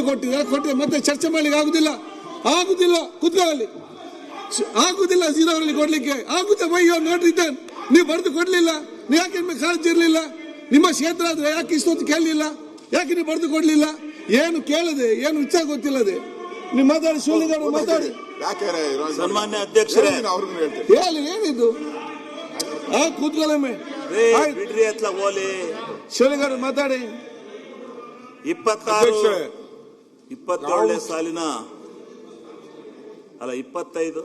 ಬರೆದು ಕೊಟ್ಟಿದ್ರೆ ಮತ್ತೆ ಚರ್ಚೆ ಮಾಡ್ಲಿಕ್ಕೆ ಆಗುದಿಲ್ಲ ಕೂತ್ಕೊಳ್ಳಿ. ಆಗುದಿಲ್ಲ ನೀರಾವರಿ ಕೊಡ್ಲಿಕ್ಕೆ ಆಗುತ್ತೆ. ಬೈಯೋ ನೋಡ್ರಿ ನೀವು ಬರೆದು ಕೊಡ್ಲಿಲ್ಲ, ನೀವು ಯಾಕೆ ಕಾಳಜಿ ಇರಲಿಲ್ಲ? ನಿಮ್ಮ ಕ್ಷೇತ್ರ ಆದ್ರೆ ಯಾಕೆ ಇಷ್ಟೊತ್ತು ಕೇಳಲಿಲ್ಲ? ಯಾಕೆ ನೀವು ಬರೆದು ಕೊಡ್ಲಿಲ್ಲ? ಏನು ಕೇಳದೆ, ಏನು ವಿಚಾರ ಗೊತ್ತಿಲ್ಲದೆ ನೀವು ಮಾತಾಡಿ. ಶಿವಲಿಂಗ ಮಾತಾಡಿ. ಸನ್ಮಾನ್ಯ ಅಧ್ಯಕ್ಷರೇ ಹೇಳಿ ಏನಿದು? ಕೂತ್ಕೊಳ್ಳಮ್ಮೆ ಬಿಡ್ರಿ ಅತ್ಲ ಓಲಿ. ಶಿವಲಿಂಗ ಮಾತಾಡಿ. 27ನೇ ಸಾಲಿನ ಅಲ್ಲ 25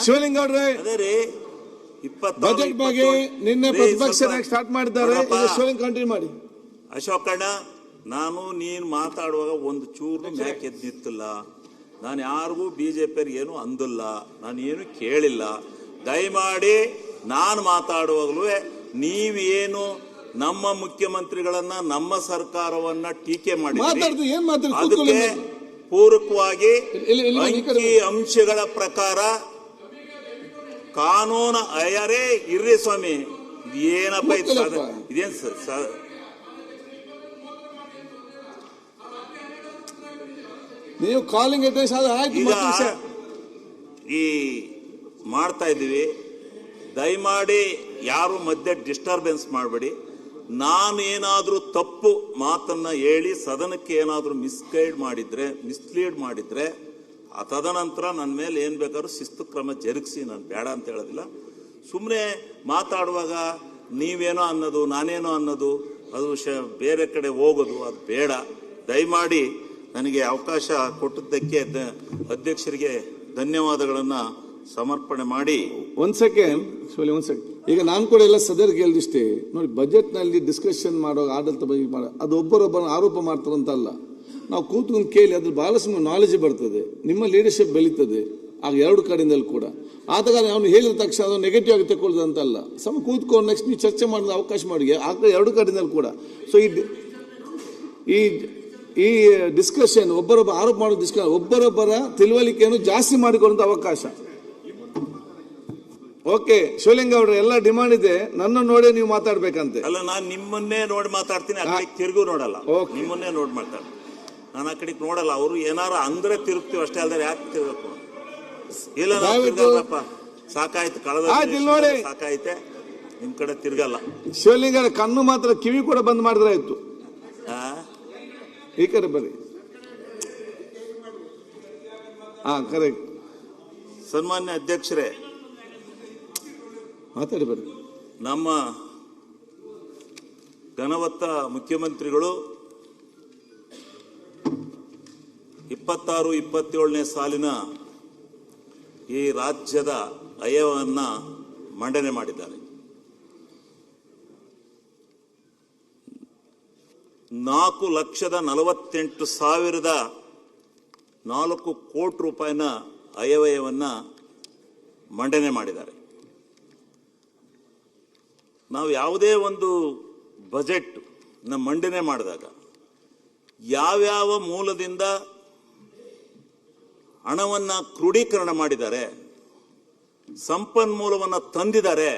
ಶಿವಲಿಂಗ ಅವ್ರೆ ಅದೇ ರೀ ಬಜೆಟ್ ಬಗ್ಗೆ ನಿನ್ನೆ ಪ್ರತಿಪಕ್ಷ ಸ್ಟಾರ್ಟ್ ಮಾಡಿದ್ದಾರೆ. ಶಿವಲಿಂಗ ಕಂಟಿನ್ಯೂ ಮಾಡಿ. ಅಶೋಕಣ್ಣ, ನೀನು ಮಾತಾಡುವಾಗ ಒಂದು ಚೂರು ಮ್ಯಾಕ್ ಎದ್ದು ನಿಂತಿಲ್ಲ. ನಾನು ಯಾರಿಗೂ ಬಿಜೆಪಿ ಏನು ಅಂದಿಲ್ಲ, ನಾನು ಏನು ಕೇಳಿಲ್ಲ. ದಯಮಾಡಿ ನಾನು ಮಾತಾಡುವಾಗಲೂ ನೀವೇನು ನಮ್ಮ ಮುಖ್ಯಮಂತ್ರಿಗಳನ್ನ ನಮ್ಮ ಸರ್ಕಾರವನ್ನ ಟೀಕೆ ಮಾಡಿ ಅದಕ್ಕೆ ಪೂರಕವಾಗಿ ಅಂಕಿ ಅಂಶಗಳ ಪ್ರಕಾರ ಕಾನೂನು ಅಯ್ಯರೇ ಇರ್ರಿ ಸ್ವಾಮಿ. ಏನಪ್ಪ ಇದೇನ್ ನೀವು ಕಾಲಿಂಗ್ ಈ ಮಾಡ್ತಾ ಇದ್ದೀವಿ. ದಯಮಾಡಿ ಯಾರು ಮಧ್ಯೆ ಡಿಸ್ಟರ್ಬೆನ್ಸ್ ಮಾಡಬೇಡಿ. ನಾನು ಏನಾದರೂ ತಪ್ಪು ಮಾತನ್ನ ಹೇಳಿ ಸದನಕ್ಕೆ ಏನಾದರೂ ಮಿಸ್ಲೀಡ್ ಮಾಡಿದ್ರೆ ತದನಂತರ ನನ್ನ ಮೇಲೆ ಏನು ಬೇಕಾದ್ರೂ ಶಿಸ್ತು ಕ್ರಮ ಜರುಗಿಸಿ. ನಾನು ಬೇಡ ಅಂತ ಹೇಳೋದಿಲ್ಲ. ಸುಮ್ಮನೆ ಮಾತಾಡುವಾಗ ನೀವೇನೋ ಅನ್ನೋದು ನಾನೇನೋ ಅನ್ನೋದು ಅದು ಬೇರೆ ಕಡೆ ಹೋಗೋದು ಅದು ಬೇಡ. ದಯಮಾಡಿ ನನಗೆ ಅವಕಾಶ ಕೊಟ್ಟಿದ್ದಕ್ಕೆ ಅಧ್ಯಕ್ಷರಿಗೆ ಧನ್ಯವಾದಗಳನ್ನು ಸಮರ್ಪಣೆ ಮಾಡಿ. ಒಂದ್ ಸೆಕೆಂಡ್. ಈಗ ನಾನು ಕೂಡ ಎಲ್ಲ ಸದಸ್ಯರಿಗೆ ಹೇಳಿಷ್ಟೇ ನೋಡಿ, ಬಜೆಟ್ ನಲ್ಲಿ ಡಿಸ್ಕಷನ್ ಮಾಡುವಾಗ ಆಡಳಿತ ಬಗ್ಗೆ ಅದು ಒಬ್ಬರೊಬ್ಬರ ಆರೋಪ ಮಾಡ್ತಾರಂತಲ್ಲ. ನಾವು ಕೂತ್ಕೊಂಡು ಕೇಳಿ ಅದ್ರ ಬಹಳಷ್ಟು ನಾಲೆಜ್ ಬರ್ತದೆ, ನಿಮ್ಮ ಲೀಡರ್ಶಿಪ್ ಬೆಳೀತದೆ ಆಗ ಎರಡು ಕಡೆಯಿಂದಲೂ ಕೂಡ. ಆದಾಗ ಅವನು ಹೇಳಿದ ತಕ್ಷಣ ಅದು ನೆಗೆಟಿವ್ ಆಗಿ ತಗೊಳ್ಳೋದಂತಲ್ಲ. ಕೂತ್ಕೊಂಡು ನೆಕ್ಸ್ಟ್ ನೀವು ಚರ್ಚೆ ಮಾಡೋದು ಅವಕಾಶ ಮಾಡಿ ಆಗ ಎರಡು ಕಡೆಯಿಂದಲೂ ಕೂಡ. ಸೊ ಈ ಡಿಸ್ಕಷನ್ ಒಬ್ಬರೊಬ್ಬ ಆರೋಪ ಮಾಡೋ ಡಿಸ್ಕಷನ್ ಒಬ್ಬರೊಬ್ಬರ ತಿಳುವಳಿಕೆಯನ್ನು ಜಾಸ್ತಿ ಮಾಡಿಕೊಳ್ಳುವಂತ ಅವಕಾಶ. ಓಕೆ ಶಿವಲಿಂಗ ಅವ್ರ ಎಲ್ಲ ಡಿಮಾಂಡ್ ಇದೆ. ನನ್ನ ನೋಡಿ ನೀವು ಮಾತಾಡ್ಬೇಕಂತೆ. ಅಲ್ಲ, ನಾನು ನಿಮ್ಮನ್ನೇ ನೋಡಿ ಮಾತಾಡ್ತೀನಿ, ಆ ಕಡೆ ತಿರುಗು ನೋಡಲ್ಲ. ನಿಮ್ಮನ್ನೇ ನೋಡಿ ಮಾತಾಡ್ತೀನಿ, ನಾನು ಆ ಕಡೆಗೆ ನೋಡಲ್ಲ. ಅವರು ಏನಾರು ಅಂದ್ರೆ ತಿರುಗ್ತೀವಿ ಅಷ್ಟೇ, ಅಲ್ದ್ರೆ ಯಾಕೆ ತಿರುಗಬೇಕು? ಇಲ್ಲ ಸಾಕಾಯ್ತು, ಕಳೆದ ನೋಡಿ ಸಾಕಾಯ್ತೆ, ನಿಮ್ ಕಡೆ ತಿರ್ಗಲ್ಲ. ಶಿವಲಿಂಗ ಕಣ್ಣು ಮಾತ್ರ, ಕಿವಿ ಕೂಡ ಬಂದ್ ಮಾಡಿದ್ರೆ ಆಯ್ತು. ಈ ಕಡೆ ಬರ್ರಿ. ಕರೆಕ್ಟ್. ಸನ್ಮಾನ್ಯ ಅಧ್ಯಕ್ಷರೇ, ಮಾತಾಡಿ ಬರ್ರಿ. ನಮ್ಮ ಘನವತ್ತ ಮುಖ್ಯಮಂತ್ರಿಗಳು 26-27ನೇ ಸಾಲಿನ ಈ ರಾಜ್ಯದ ಆಯವ್ಯಯವನ್ನ ಮಂಡನೆ ಮಾಡಿದ್ದಾರೆ. 4,48,004 ಕೋಟಿ ರೂಪಾಯಿನ ಆಯವ್ಯಯವನ್ನ ಮಂಡನೆ ಮಾಡಿದ್ದಾರೆ. ನಾವು ಯಾವುದೇ ಒಂದು ಬಜೆಟ್ ಮಂಡನೆ ಮಾಡಿದಾಗ ಯಾವ್ಯಾವ ಮೂಲದಿಂದ ಹಣವನ್ನ ಕ್ರೋಢೀಕರಣ ಮಾಡಿದ್ದಾರೆ, ಸಂಪನ್ಮೂಲವನ್ನು ತಂದಿದ್ದಾರೆ,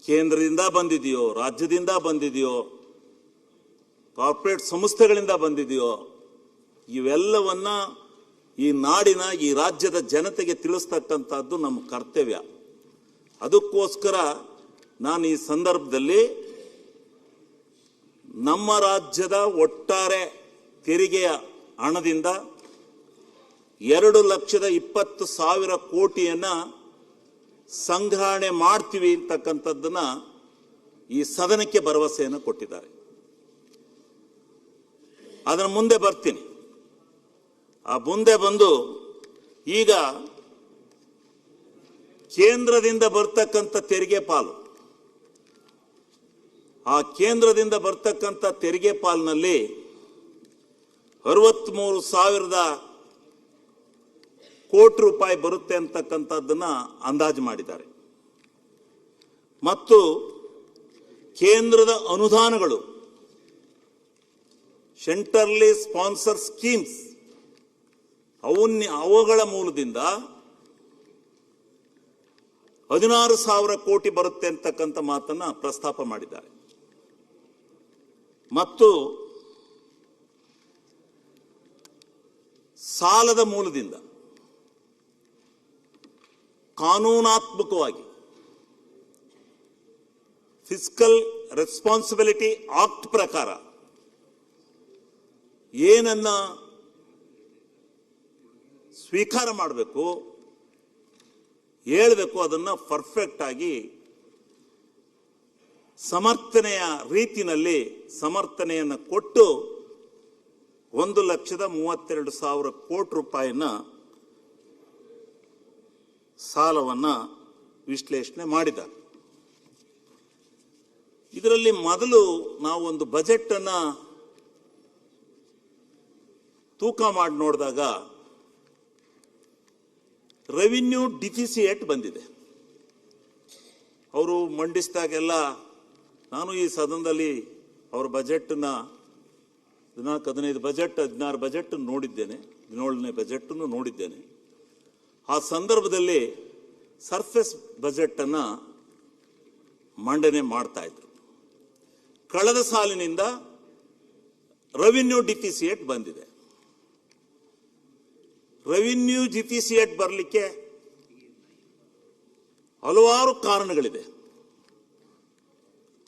ಕೇಂದ್ರದಿಂದ ಬಂದಿದೆಯೋ, ರಾಜ್ಯದಿಂದ ಬಂದಿದೆಯೋ, ಕಾರ್ಪೊರೇಟ್ ಸಂಸ್ಥೆಗಳಿಂದ ಬಂದಿದೆಯೋ, ಇವೆಲ್ಲವನ್ನ ಈ ನಾಡಿನ ಈ ರಾಜ್ಯದ ಜನತೆಗೆ ತಿಳಿಸ್ತಕ್ಕಂಥದ್ದು ನಮ್ಮ ಕರ್ತವ್ಯ. ಅದಕ್ಕೋಸ್ಕರ ನಾನು ಈ ಸಂದರ್ಭದಲ್ಲಿ ನಮ್ಮ ರಾಜ್ಯದ ಒಟ್ಟಾರೆ ತೆರಿಗೆಯ ಹಣದಿಂದ 2,20,000 ಕೋಟಿಯನ್ನ ಸಂಗ್ರಹಣೆ ಮಾಡ್ತೀವಿ ಅಂತಕ್ಕಂಥದ್ದನ್ನ ಈ ಸದನಕ್ಕೆ ಭರವಸೆಯನ್ನು ಕೊಟ್ಟಿದ್ದಾರೆ. ಅದರ ಮುಂದೆ ಬರ್ತೀನಿ. ಆ ಮುಂದೆ ಬಂದು ಈಗ ಕೇಂದ್ರದಿಂದ ಬರ್ತಕ್ಕಂಥ ತೆರಿಗೆ ಪಾಲು, ಆ ಕೇಂದ್ರದಿಂದ ಬರ್ತಕ್ಕಂಥ ತೆರಿಗೆ ಪಾಲಿನಲ್ಲಿ 63,000 ಕೋಟಿ ರೂಪಾಯಿ ಬರುತ್ತೆ ಅಂತಕ್ಕಂಥದ್ದನ್ನ ಅಂದಾಜು ಮಾಡಿದ್ದಾರೆ. ಮತ್ತು ಕೇಂದ್ರದ ಅನುದಾನಗಳು, ಸೆಂಟ್ರಲಿ ಸ್ಪಾನ್ಸರ್ ಸ್ಕೀಮ್ಸ್, ಅವುಗಳ ಮೂಲದಿಂದ 16,000 ಕೋಟಿ ಬರುತ್ತೆ ಅಂತಕ್ಕಂಥ ಮಾತನ್ನ ಪ್ರಸ್ತಾಪ ಮಾಡಿದ್ದಾರೆ. ಮತ್ತು ಸಾಲದ ಮೂಲದಿಂದ ಕಾನೂನಾತ್ಮಕವಾಗಿ ಫಿಸ್ಕಲ್ ರೆಸ್ಪಾನ್ಸಿಬಿಲಿಟಿ ಆಕ್ಟ್ ಪ್ರಕಾರ ಏನನ್ನ ಸ್ವೀಕಾರ ಮಾಡಬೇಕು, ಹೇಳಬೇಕು, ಅದನ್ನು ಪರ್ಫೆಕ್ಟ್ ಆಗಿ ಸಮರ್ಥನೆಯ ರೀತಿಯಲ್ಲಿ ಸಮರ್ಥನೆಯನ್ನು ಕೊಟ್ಟು 1,32,000 ಕೋಟಿ ರೂಪಾಯಿನ ಸಾಲವನ್ನು ವಿಶ್ಲೇಷಣೆ ಮಾಡಿದ್ದಾರೆ. ಇದರಲ್ಲಿ ಮೊದಲು ನಾವು ಒಂದು ಬಜೆಟ್ ಅನ್ನ ತೂಕ ಮಾಡಿ ನೋಡಿದಾಗ ರೆವಿನ್ಯೂ ಡಿಫಿಸಿಯೇಟ್ ಬಂದಿದೆ. ಅವರು ಮಂಡಿಸಿದಾಗೆಲ್ಲ ನಾನು ಈ ಸದನದಲ್ಲಿ ಅವರ ಬಜೆಟ್ನ 14-15 ಬಜೆಟ್ 16 ಬಜೆಟ್ ನೋಡಿದ್ದೇನೆ, 17ನೇ ಬಜೆಟ್ ನೋಡಿದ್ದೇನೆ. ಆ ಸಂದರ್ಭದಲ್ಲಿ ಸರ್ಫೇಸ್ ಬಜೆಟ್ ಅನ್ನ ಮಂಡನೆ ಮಾಡ್ತಾ ಇದ್ರು. ಕಳೆದ ಸಾಲಿನಿಂದ ರೆವಿನ್ಯೂ ಡಿಫಿಸಿಯೇಟ್ ಬಂದಿದೆ. ರೆವಿನ್ಯೂ ಡಿಫಿಸಿಯೇಟ್ ಬರಲಿಕ್ಕೆ ಹಲವಾರು ಕಾರಣಗಳಿದೆ.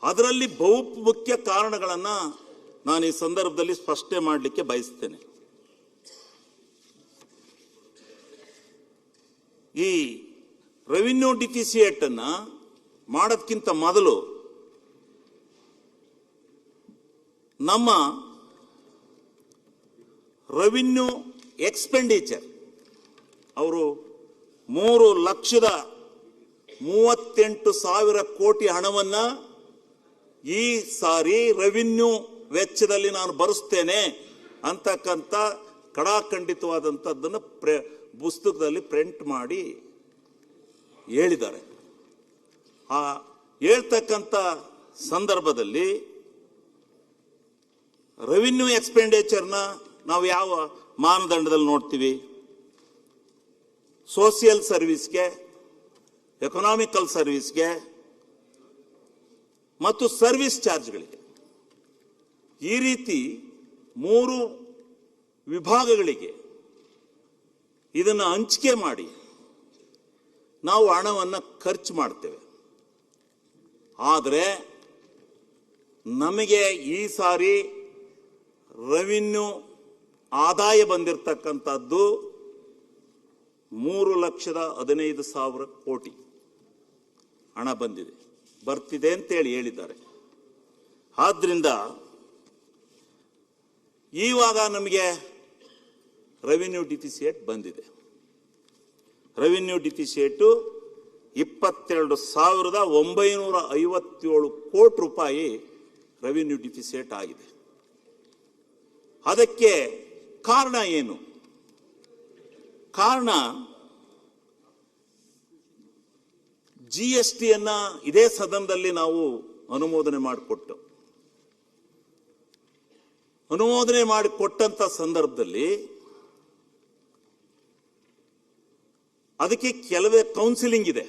ಅದರಲ್ಲಿ ಬಹುಮುಖ್ಯ ಕಾರಣಗಳನ್ನು ನಾನು ಈ ಸಂದರ್ಭದಲ್ಲಿ ಸ್ಪಷ್ಟನೆ ಮಾಡಲಿಕ್ಕೆ ಬಯಸ್ತೇನೆ. ಈ ರೆವಿನ್ಯೂ ಡಿಫಿಸಿಯೇಟ್ ಅನ್ನ ಮಾಡೋದಕ್ಕಿಂತ ಮೊದಲು ನಮ್ಮ ರೆವಿನ್ಯೂ ಎಕ್ಸ್ಪೆಂಡಿಚರ್ ಅವರು 3,38,000 ಕೋಟಿ ಹಣವನ್ನ ಈ ಸಾರಿ ರೆವಿನ್ಯೂ ವೆಚ್ಚದಲ್ಲಿ ನಾನು ಬರೆಸ್ತೇನೆ ಅಂತಕ್ಕಂಥ ಕಡಾಖಂಡಿತವಾದಂಥದ್ದನ್ನು ಪುಸ್ತಕದಲ್ಲಿ ಪ್ರಿಂಟ್ ಮಾಡಿ ಹೇಳಿದ್ದಾರೆ. ಆ ಹೇಳ್ತಕ್ಕಂಥ ಸಂದರ್ಭದಲ್ಲಿ ರೆವಿನ್ಯೂ ಎಕ್ಸ್ಪೆಂಡಿಚರ್ನ ನಾವು ಯಾವ ಮಾನದಂಡದಲ್ಲಿ ನೋಡ್ತೀವಿ? ಸೋಷಿಯಲ್ ಸರ್ವಿಸ್ಗೆ, ಎಕನಾಮಿಕಲ್ ಸರ್ವಿಸ್ಗೆ ಮತ್ತು ಸರ್ವಿಸ್ ಚಾರ್ಜ್ಗಳಿಗೆ, ಈ ರೀತಿ 3 ವಿಭಾಗಗಳಿಗೆ ಇದನ್ನು ಹಂಚಿಕೆ ಮಾಡಿ ನಾವು ಹಣವನ್ನು ಖರ್ಚು ಮಾಡ್ತೇವೆ. ಆದರೆ ನಮಗೆ ಈ ಸಾರಿ ರೆವಿನ್ಯೂ ಆದಾಯ ಬಂದಿರತಕ್ಕಂಥದ್ದು 3,15,000 ಕೋಟಿ ಹಣ ಬಂದಿದೆ, ಬರ್ತಿದೆ ಅಂತೇಳಿ ಹೇಳಿದ್ದಾರೆ. ಆದ್ರಿಂದ ಇವಾಗ ನಮಗೆ ರೆವಿನ್ಯೂ ಡಿಫಿಸಿಯೇಟ್ ಬಂದಿದೆ. ರೆವಿನ್ಯೂ ಡಿಫಿಸಿಯೇಟು 22,957 ಕೋಟಿ ರೂಪಾಯಿ ರೆವಿನ್ಯೂ ಡಿಫಿಸಿಯೇಟ್ ಆಗಿದೆ. ಅದಕ್ಕೆ ಕಾರಣ ಏನು? ಕಾರಣ GST ಅನ್ನ ಇದೇ ಸದನದಲ್ಲಿ ನಾವು ಅನುಮೋದನೆ ಮಾಡಿಕೊಟ್ಟಂತ ಸಂದರ್ಭದಲ್ಲಿ ಅದಕ್ಕೆ ಕೆಲವೇ ಕೌನ್ಸಿಲಿಂಗ್ ಇದೆ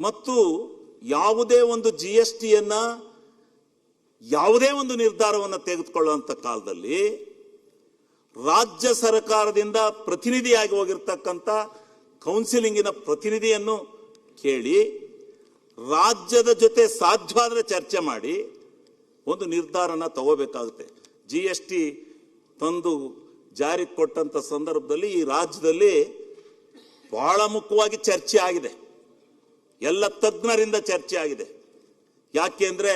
ಮತ್ತು ಯಾವುದೇ ಒಂದು GST ಅನ್ನ ಯಾವುದೇ ಒಂದು ನಿರ್ಧಾರವನ್ನು ತೆಗೆದುಕೊಳ್ಳುವಂತ ಕಾಲದಲ್ಲಿ ರಾಜ್ಯ ಸರ್ಕಾರದಿಂದ ಪ್ರತಿನಿಧಿಯಾಗಿ ಹೋಗಿರ್ತಕ್ಕಂಥ ಕೌನ್ಸಿಲಿಂಗಿನ ಪ್ರತಿನಿಧಿಯನ್ನು ಕೇಳಿ ರಾಜ್ಯದ ಜೊತೆ ಸಾಧ್ಯವಾದರೆ ಚರ್ಚೆ ಮಾಡಿ ಒಂದು ನಿರ್ಧಾರನ ತಗೋಬೇಕಾಗುತ್ತೆ. GST ತಂದು ಜಾರಿಗೆ ಕೊಟ್ಟಂತ ಸಂದರ್ಭದಲ್ಲಿ ಈ ರಾಜ್ಯದಲ್ಲಿ ಬಹಳ ಮುಖ್ಯವಾಗಿ ಚರ್ಚೆ ಆಗಿದೆ, ಎಲ್ಲ ತಜ್ಞರಿಂದ ಚರ್ಚೆ ಆಗಿದೆ. ಯಾಕೆಂದ್ರೆ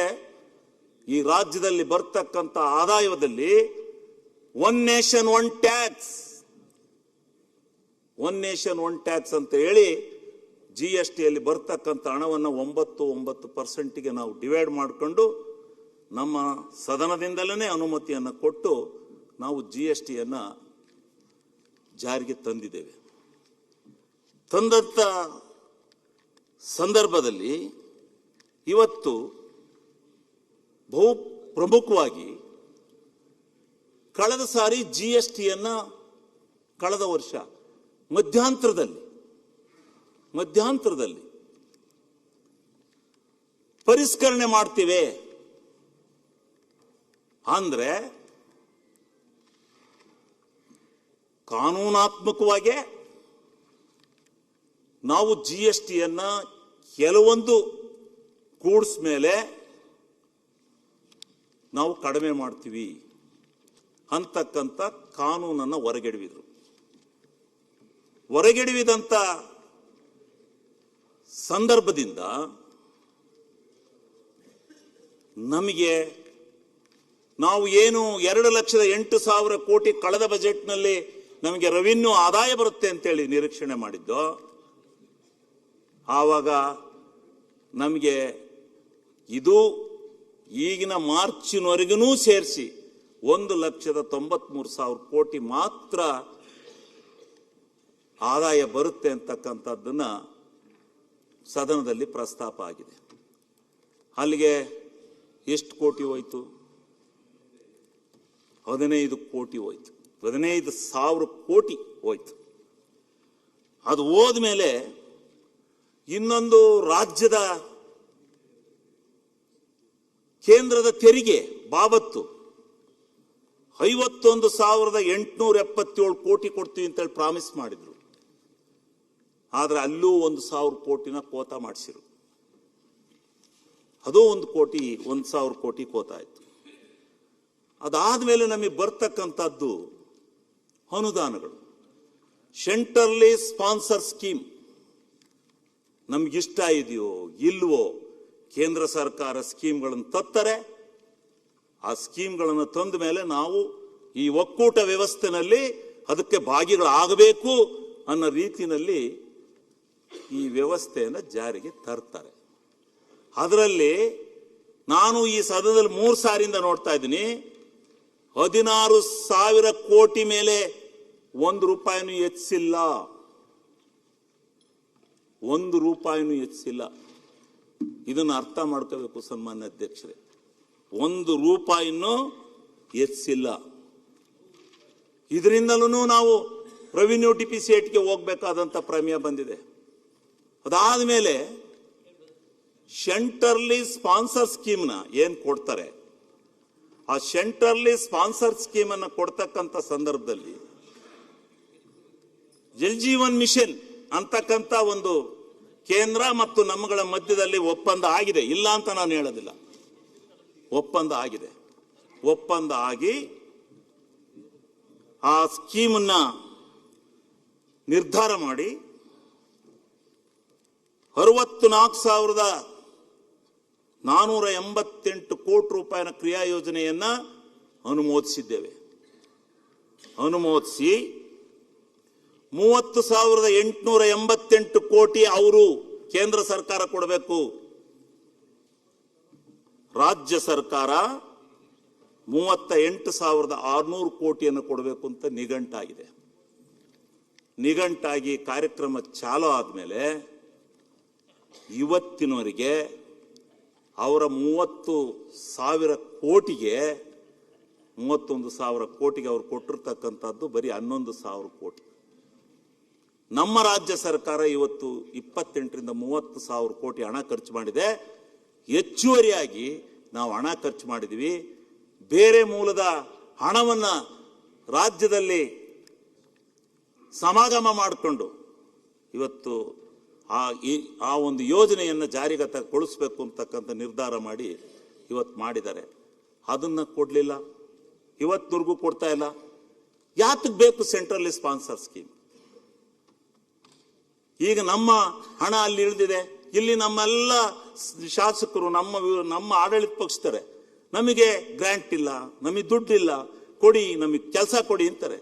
ಈ ರಾಜ್ಯದಲ್ಲಿ ಬರ್ತಕ್ಕಂಥ ಆದಾಯದಲ್ಲಿ ಒನ್ ನೇಷನ್ ಒನ್ ಟ್ಯಾಕ್ಸ್ ಅಂತ ಹೇಳಿ GSTಯಲ್ಲಿ ಬರ್ತಕ್ಕಂಥ ಹಣವನ್ನು 9% ನಾವು ಡಿವೈಡ್ ಮಾಡಿಕೊಂಡು ನಮ್ಮ ಸದನದಿಂದಲೇ ಅನುಮತಿಯನ್ನು ಕೊಟ್ಟು ನಾವು GSTಯನ್ನು ಜಾರಿಗೆ ತಂದಿದ್ದೇವೆ. ತಂದಂಥ ಸಂದರ್ಭದಲ್ಲಿ ಇವತ್ತು ಬಹು ಪ್ರಮುಖವಾಗಿ ಕಳೆದ ಸಾರಿ GSTಯನ್ನು ಕಳೆದ ವರ್ಷ ಮಧ್ಯಂತರದಲ್ಲಿ ಪರಿಷ್ಕರಣೆ ಮಾಡ್ತೀವಿ ಅಂದ್ರೆ ಕಾನೂನಾತ್ಮಕವಾಗಿ ನಾವು GST ಕೆಲವೊಂದು ಗೂಡ್ಸ್ ಮೇಲೆ ನಾವು ಕಡಿಮೆ ಮಾಡ್ತೀವಿ ಅಂತಕ್ಕಂಥ ಕಾನೂನನ್ನು ಹೊರಗೆಡವಿದಂತ ಸಂದರ್ಭದಿಂದ ನಮಗೆ ನಾವು ಏನು 2,08,000 ಕೋಟಿ ಕಳೆದ ಬಜೆಟ್ನಲ್ಲಿ ನಮಗೆ ರೆವಿನ್ಯೂ ಆದಾಯ ಬರುತ್ತೆ ಅಂತೇಳಿ ನಿರೀಕ್ಷಣೆ ಮಾಡಿದ್ದು, ಆವಾಗ ನಮಗೆ ಇದು ಈಗಿನ ಮಾರ್ಚಿನವರೆಗೂ ಸೇರಿಸಿ 1,93,000 ಕೋಟಿ ಮಾತ್ರ ಆದಾಯ ಬರುತ್ತೆ ಅಂತಕ್ಕಂಥದ್ದನ್ನ ಸದನದಲ್ಲಿ ಪ್ರಸ್ತಾಪ ಆಗಿದೆ. ಅಲ್ಲಿಗೆ ಎಷ್ಟು ಕೋಟಿ ಹೋಯ್ತು? 15 ಕೋಟಿ ಹೋಯ್ತು. 15,000 ಕೋಟಿ ಹೋಯ್ತು. ಅದು ಹೋದ್ಮೇಲೆ ಇನ್ನೊಂದು ರಾಜ್ಯದ ಕೇಂದ್ರದ ತೆರಿಗೆ ಬಾಬತ್ತು 51,877 ಕೋಟಿ ಕೊಡ್ತೀವಿ ಅಂತೇಳಿ ಪ್ರಾಮಿಸ್ ಮಾಡಿದ್ರು. ಆದ್ರೆ ಅಲ್ಲೂ 1,000 ಕೋಟಿನ ಕೋತ ಮಾಡಿಸಿರು. ಅದು 1,000 ಕೋಟಿ ಕೋತ ಆಯ್ತು. ಅದಾದ್ಮೇಲೆ ನಮಗೆ ಬರ್ತಕ್ಕಂಥದ್ದು ಅನುದಾನಗಳು. ಸೆಂಟ್ರಲಿ ಸ್ಪಾನ್ಸರ್ ಸ್ಕೀಮ್ ನಮ್ಗಿಷ್ಟ ಇದೆಯೋ ಇಲ್ವೋ, ಕೇಂದ್ರ ಸರ್ಕಾರ ಸ್ಕೀಮ್ಗಳನ್ನು ತತ್ತಾರೆ. ಆ ಸ್ಕೀಮ್ಗಳನ್ನು ತಂದ ಮೇಲೆ ನಾವು ಈ ಒಕ್ಕೂಟ ವ್ಯವಸ್ಥೆನಲ್ಲಿ ಅದಕ್ಕೆ ಭಾಗಿಗಳಾಗಬೇಕು ಅನ್ನೋ ರೀತಿಯಲ್ಲಿ ಈ ವ್ಯವಸ್ಥೆಯನ್ನು ಜಾರಿಗೆ ತರ್ತಾರೆ. ಅದರಲ್ಲಿ ನಾನು ಈ ಸದನದಲ್ಲಿ 3 ಸಾರಿಯಿಂದ ನೋಡ್ತಾ ಇದ್ದೀನಿ, 16,000 ಕೋಟಿ ಮೇಲೆ 1 ರೂಪಾಯಿನೂ ಹೆಚ್ಚಿಲ್ಲ. 1 ರೂಪಾಯಿನೂ ಹೆಚ್ಚಿಲ್ಲ. ಇದನ್ನು ಅರ್ಥ ಮಾಡ್ಕೋಬೇಕು ಸನ್ಮಾನ್ಯ ಅಧ್ಯಕ್ಷರೇ. 1 ರೂಪಾಯಿನೂ ಹೆಚ್ಚಿಲ್ಲ. ಇದರಿಂದಲೂ ನಾವು ರೆವಿನ್ಯೂ ಡಿಫಿಸಿಟ್ಗೆ ಹೋಗ್ಬೇಕಾದಂತ ಪ್ರಮೇಯ ಬಂದಿದೆ. ಅದಾದ ಮೇಲೆ ಸೆಂಟ್ರಲಿ ಸ್ಪಾನ್ಸರ್ ಸ್ಕೀಮ್ನ ಏನ್ ಕೊಡ್ತಾರೆ, ಆ ಸೆಂಟ್ರಲಿ ಸ್ಪಾನ್ಸರ್ ಸ್ಕೀಮ್ ಅನ್ನು ಕೊಡ್ತಕ್ಕಂಥ ಸಂದರ್ಭದಲ್ಲಿ ಜಲ್ ಜೀವನ್ ಮಿಷನ್ ಅಂತಕ್ಕಂಥ ಒಂದು ಕೇಂದ್ರ ಮತ್ತು ನಮ್ಮಗಳ ಮಧ್ಯದಲ್ಲಿ ಒಪ್ಪಂದ ಆಗಿದೆ, ಇಲ್ಲ ಅಂತ ನಾನು ಹೇಳೋದಿಲ್ಲ. ಒಪ್ಪಂದ ಆಗಿದೆ. ಒಪ್ಪಂದ ಆಗಿ ಆ ಸ್ಕೀಮನ್ನ ನಿರ್ಧಾರ ಮಾಡಿ 64,488 ಕೋಟಿ ರೂಪಾಯಿನ ಕ್ರಿಯಾ ಯೋಜನೆಯನ್ನ ಅನುಮೋದಿಸಿದ್ದೇವೆ. ಅನುಮೋದಿಸಿ 30,888 ಕೋಟಿ ಅವರು ಕೇಂದ್ರ ಸರ್ಕಾರ ಕೊಡಬೇಕು, ರಾಜ್ಯ ಸರ್ಕಾರ 38,600 ಕೋಟಿಯನ್ನು ಕೊಡಬೇಕು ಅಂತ ನಿಘಂಟಾಗಿದೆ. ನಿಘಂಟಾಗಿ ಕಾರ್ಯಕ್ರಮ ಚಾಲೂ ಆದ್ಮೇಲೆ ಇವತ್ತಿನವರೆಗೆ ಅವರ 30,000 ಕೋಟಿಗೆ 31,000 ಕೋಟಿಗೆ ಅವರು ಕೊಟ್ಟಿರ್ತಕ್ಕಂಥದ್ದು ಬರೀ 11,000 ಕೋಟಿ. ನಮ್ಮ ರಾಜ್ಯ ಸರ್ಕಾರ ಇವತ್ತು 28ರಿಂದ 30,000 ಕೋಟಿ ಹಣ ಖರ್ಚು ಮಾಡಿದೆ. ಹೆಚ್ಚುವರಿಯಾಗಿ ನಾವು ಹಣ ಖರ್ಚು ಮಾಡಿದ್ವಿ. ಬೇರೆ ಮೂಲದ ಹಣವನ್ನ ರಾಜ್ಯದಲ್ಲಿ ಸಮಾಗಮ ಮಾಡಿಕೊಂಡು ಇವತ್ತು ಆ ಒಂದು ಯೋಜನೆಯನ್ನು ಜಾರಿಗೊಳಿಸಬೇಕು ಅಂತಕ್ಕಂಥ ನಿರ್ಧಾರ ಮಾಡಿ ಇವತ್ತು ಮಾಡಿದ್ದಾರೆ. ಅದನ್ನ ಕೊಡ್ಲಿಲ್ಲ, ಇವತ್ತುವರೆಗೂ ಕೊಡ್ತಾ ಇಲ್ಲ. ಯಾತಕ್ಕೆ ಬೇಕು ಸೆಂಟ್ರಲಿ ಸ್ಪಾನ್ಸರ್ ಸ್ಕೀಮ್? ಈಗ ನಮ್ಮ ಹಣ ಅಲ್ಲಿ ಇಳಿದಿದೆ. ಇಲ್ಲಿ ನಮ್ಮೆಲ್ಲ ಶಾಸಕರು ನಮ್ಮ ಆಡಳಿತ ಪಕ್ಷದವರೇ ನಮಗೆ ಗ್ರಾಂಟ್ ಇಲ್ಲ, ನಮಗೆ ದುಡ್ಡಿಲ್ಲ, ಕೊಡಿ, ನಮಗೆ ಕೆಲಸ ಕೊಡಿ ಅಂತಾರೆ.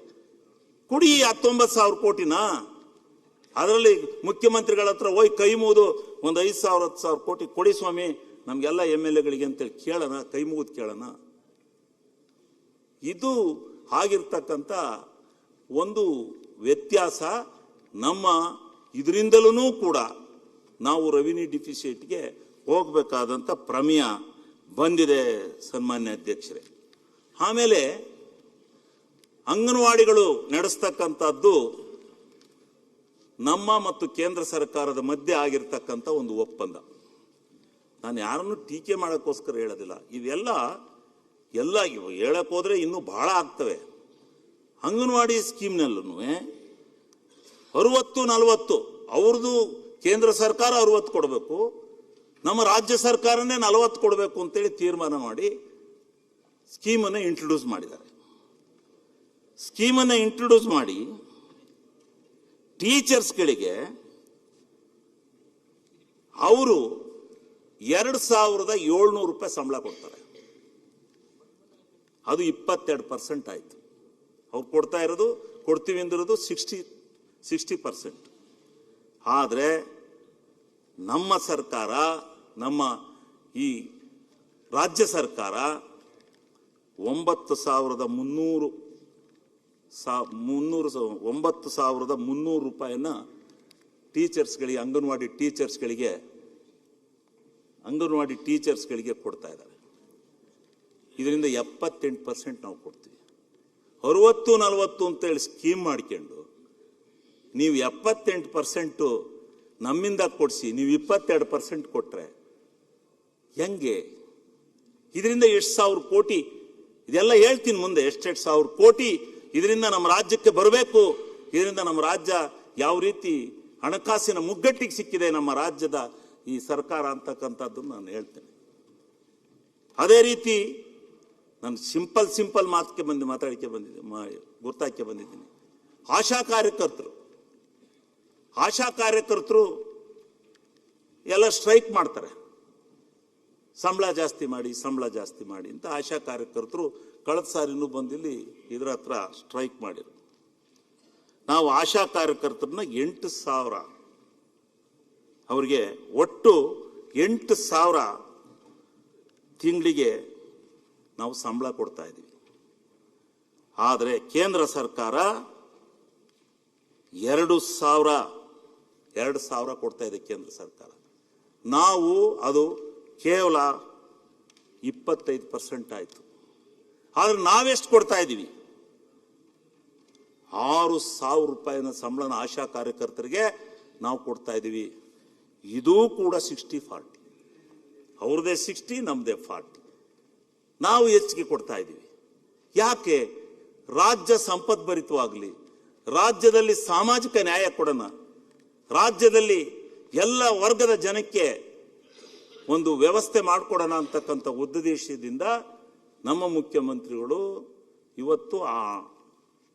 ಕೊಡಿ 19,000 ಕೋಟಿನ. ಅದರಲ್ಲಿ ಮುಖ್ಯಮಂತ್ರಿಗಳ ಹತ್ರ ಹೋಗಿ ಕೈ ಮುಗಿದು ಒಂದು 5,000 10,000 ಕೋಟಿ ಕೊಡಿ ಸ್ವಾಮಿ ನಮ್ಗೆಲ್ಲ MLA ಅಂತೇಳಿ ಕೇಳೋಣ, ಕೈ ಮುಗಿದು ಕೇಳೋಣ. ಇದು ಆಗಿರ್ತಕ್ಕಂಥ ಒಂದು ವ್ಯತ್ಯಾಸ. ನಮ್ಮ ಇದರಿಂದಲೂ ಕೂಡ ನಾವು ರೆವಿನ್ಯೂ ಡಿಫಿಸಿಟ್ಗೆ ಹೋಗಬೇಕಾದಂಥ ಪ್ರಮೇಯ ಬಂದಿದೆ ಸನ್ಮಾನ್ಯ ಅಧ್ಯಕ್ಷರೇ. ಆಮೇಲೆ ಅಂಗನವಾಡಿಗಳು ನಡೆಸ್ತಕ್ಕಂಥದ್ದು ನಮ್ಮ ಮತ್ತು ಕೇಂದ್ರ ಸರ್ಕಾರದ ಮಧ್ಯೆ ಆಗಿರ್ತಕ್ಕಂಥ ಒಂದು ಒಪ್ಪಂದ. ನಾನು ಯಾರನ್ನು ಟೀಕೆ ಮಾಡೋಕ್ಕೋಸ್ಕರ ಹೇಳೋದಿಲ್ಲ. ಇವೆಲ್ಲ ಎಲ್ಲ ಹೇಳಕ್ ಹೋದ್ರೆ ಇನ್ನೂ ಬಹಳ ಆಗ್ತವೆ. ಅಂಗನವಾಡಿ ಸ್ಕೀಮ್ನಲ್ಲೂ 60-40 ಅವ್ರದ್ದು ಕೇಂದ್ರ ಸರ್ಕಾರ 60 ಕೊಡಬೇಕು, ನಮ್ಮ ರಾಜ್ಯ ಸರ್ಕಾರನೇ 40 ಕೊಡಬೇಕು ಅಂತೇಳಿ ತೀರ್ಮಾನ ಮಾಡಿ ಸ್ಕೀಮನ್ನು ಇಂಟ್ರೊಡ್ಯೂಸ್ ಮಾಡಿದ್ದಾರೆ. ಸ್ಕೀಮನ್ನು ಇಂಟ್ರೊಡ್ಯೂಸ್ ಮಾಡಿ ಟೀಚರ್ಸ್ಗಳಿಗೆ ಅವರು 2,700 ರೂಪಾಯಿ ಸಂಬಳ ಕೊಡ್ತಾರೆ. ಅದು 22% ಆಯ್ತು. ಅವ್ರು ಕೊಡ್ತಾ ಇರೋದು, ಕೊಡ್ತೀವಿ ಅಂದಿರೋದು 60%. ಆದರೆ ನಮ್ಮ ಸರ್ಕಾರ, ನಮ್ಮ ಈ ರಾಜ್ಯ ಸರ್ಕಾರ 9,300 ರೂಪಾಯಿನ ಟೀಚರ್ಸ್ಗಳಿಗೆ, ಅಂಗನವಾಡಿ ಟೀಚರ್ಸ್ಗಳಿಗೆ ಕೊಡ್ತಾ ಇದ್ದಾರೆ. ಇದರಿಂದ 78% ನಾವು ಕೊಡ್ತೀವಿ. 60-40 ಅಂತೇಳಿ ಸ್ಕೀಮ್ ಮಾಡ್ಕೊಂಡು ನೀವು 78% ನಮ್ಮಿಂದ ಕೊಡಿಸಿ ನೀವು 22% ಕೊಟ್ರೆ ಹೆಂಗೆ? ಇದರಿಂದ ಎಷ್ಟು ಸಾವಿರ ಕೋಟಿ, ಇದೆಲ್ಲ ಹೇಳ್ತೀನಿ ಮುಂದೆ, ಎಷ್ಟೆಷ್ಟು ಸಾವಿರ ಕೋಟಿ ಇದರಿಂದ ನಮ್ಮ ರಾಜ್ಯಕ್ಕೆ ಬರಬೇಕು. ಇದರಿಂದ ನಮ್ಮ ರಾಜ್ಯ ಯಾವ ರೀತಿ ಹಣಕಾಸಿನ ಮುಗ್ಗಟ್ಟಿಗೆ ಸಿಕ್ಕಿದೆ ನಮ್ಮ ರಾಜ್ಯದ ಈ ಸರ್ಕಾರ ಅಂತಕ್ಕಂಥದ್ದನ್ನು ನಾನು ಹೇಳ್ತೇನೆ. ಅದೇ ರೀತಿ ನಾನು ಸಿಂಪಲ್ ಮಾತಕ್ಕೆ ಮಾತಾಡಕ್ಕೆ ಬಂದಿದ್ದೆ, ಗುರ್ತಾಕೆ ಬಂದಿದ್ದೀನಿ. ಆಶಾ ಕಾರ್ಯಕರ್ತರು ಎಲ್ಲ ಸ್ಟ್ರೈಕ್ ಮಾಡ್ತಾರೆ. ಸಂಬಳ ಜಾಸ್ತಿ ಮಾಡಿ ಅಂತ ಆಶಾ ಕಾರ್ಯಕರ್ತರು ಕಳೆದ ಸಾರಿನೂ ಬಂದಿಲ್ಲಿ ಇದರ ಹತ್ರ ಸ್ಟ್ರೈಕ್ ಮಾಡಿರು. ನಾವು ಆಶಾ ಕಾರ್ಯಕರ್ತರನ್ನ 8,000 ಅವ್ರಿಗೆ ಒಟ್ಟು 8,000 ತಿಂಗಳಿಗೆ ನಾವು ಸಂಬಳ ಕೊಡ್ತಾ ಇದ್ದೀವಿ. ಆದರೆ ಕೇಂದ್ರ ಸರ್ಕಾರ 2,000 ಕೊಡ್ತಾ ಇದೆ ಕೇಂದ್ರ ಸರ್ಕಾರ. ನಾವು ಅದು ಕೇವಲ 25% ಆಯಿತು. ಆದರೆ ನಾವೆಷ್ಟು ಕೊಡ್ತಾ ಇದ್ದೀವಿ? 6,000 ರೂಪಾಯಿನ ಸಂಬಳನ ಆಶಾ ಕಾರ್ಯಕರ್ತರಿಗೆ ನಾವು ಕೊಡ್ತಾ ಇದ್ದೀವಿ. ಇದೂ ಕೂಡ 60-40, ಅವ್ರದೇ 60, ನಮ್ಮದೇ 40. ನಾವು ಹೆಚ್ಚಿಗೆ ಕೊಡ್ತಾ ಇದ್ದೀವಿ. ಯಾಕೆ? ರಾಜ್ಯ ಸಂಪದ್ಭರಿತವಾಗಲಿ, ರಾಜ್ಯದಲ್ಲಿ ಸಾಮಾಜಿಕ ನ್ಯಾಯ ಕೊಡೋಣ, ರಾಜ್ಯದಲ್ಲಿ ಎಲ್ಲ ವರ್ಗದ ಜನಕ್ಕೆ ಒಂದು ವ್ಯವಸ್ಥೆ ಮಾಡಿಕೊಡೋಣ ಅಂತಕ್ಕಂಥ ಉದ್ದೇಶದಿಂದ ನಮ್ಮ ಮುಖ್ಯಮಂತ್ರಿಗಳು ಇವತ್ತು ಆ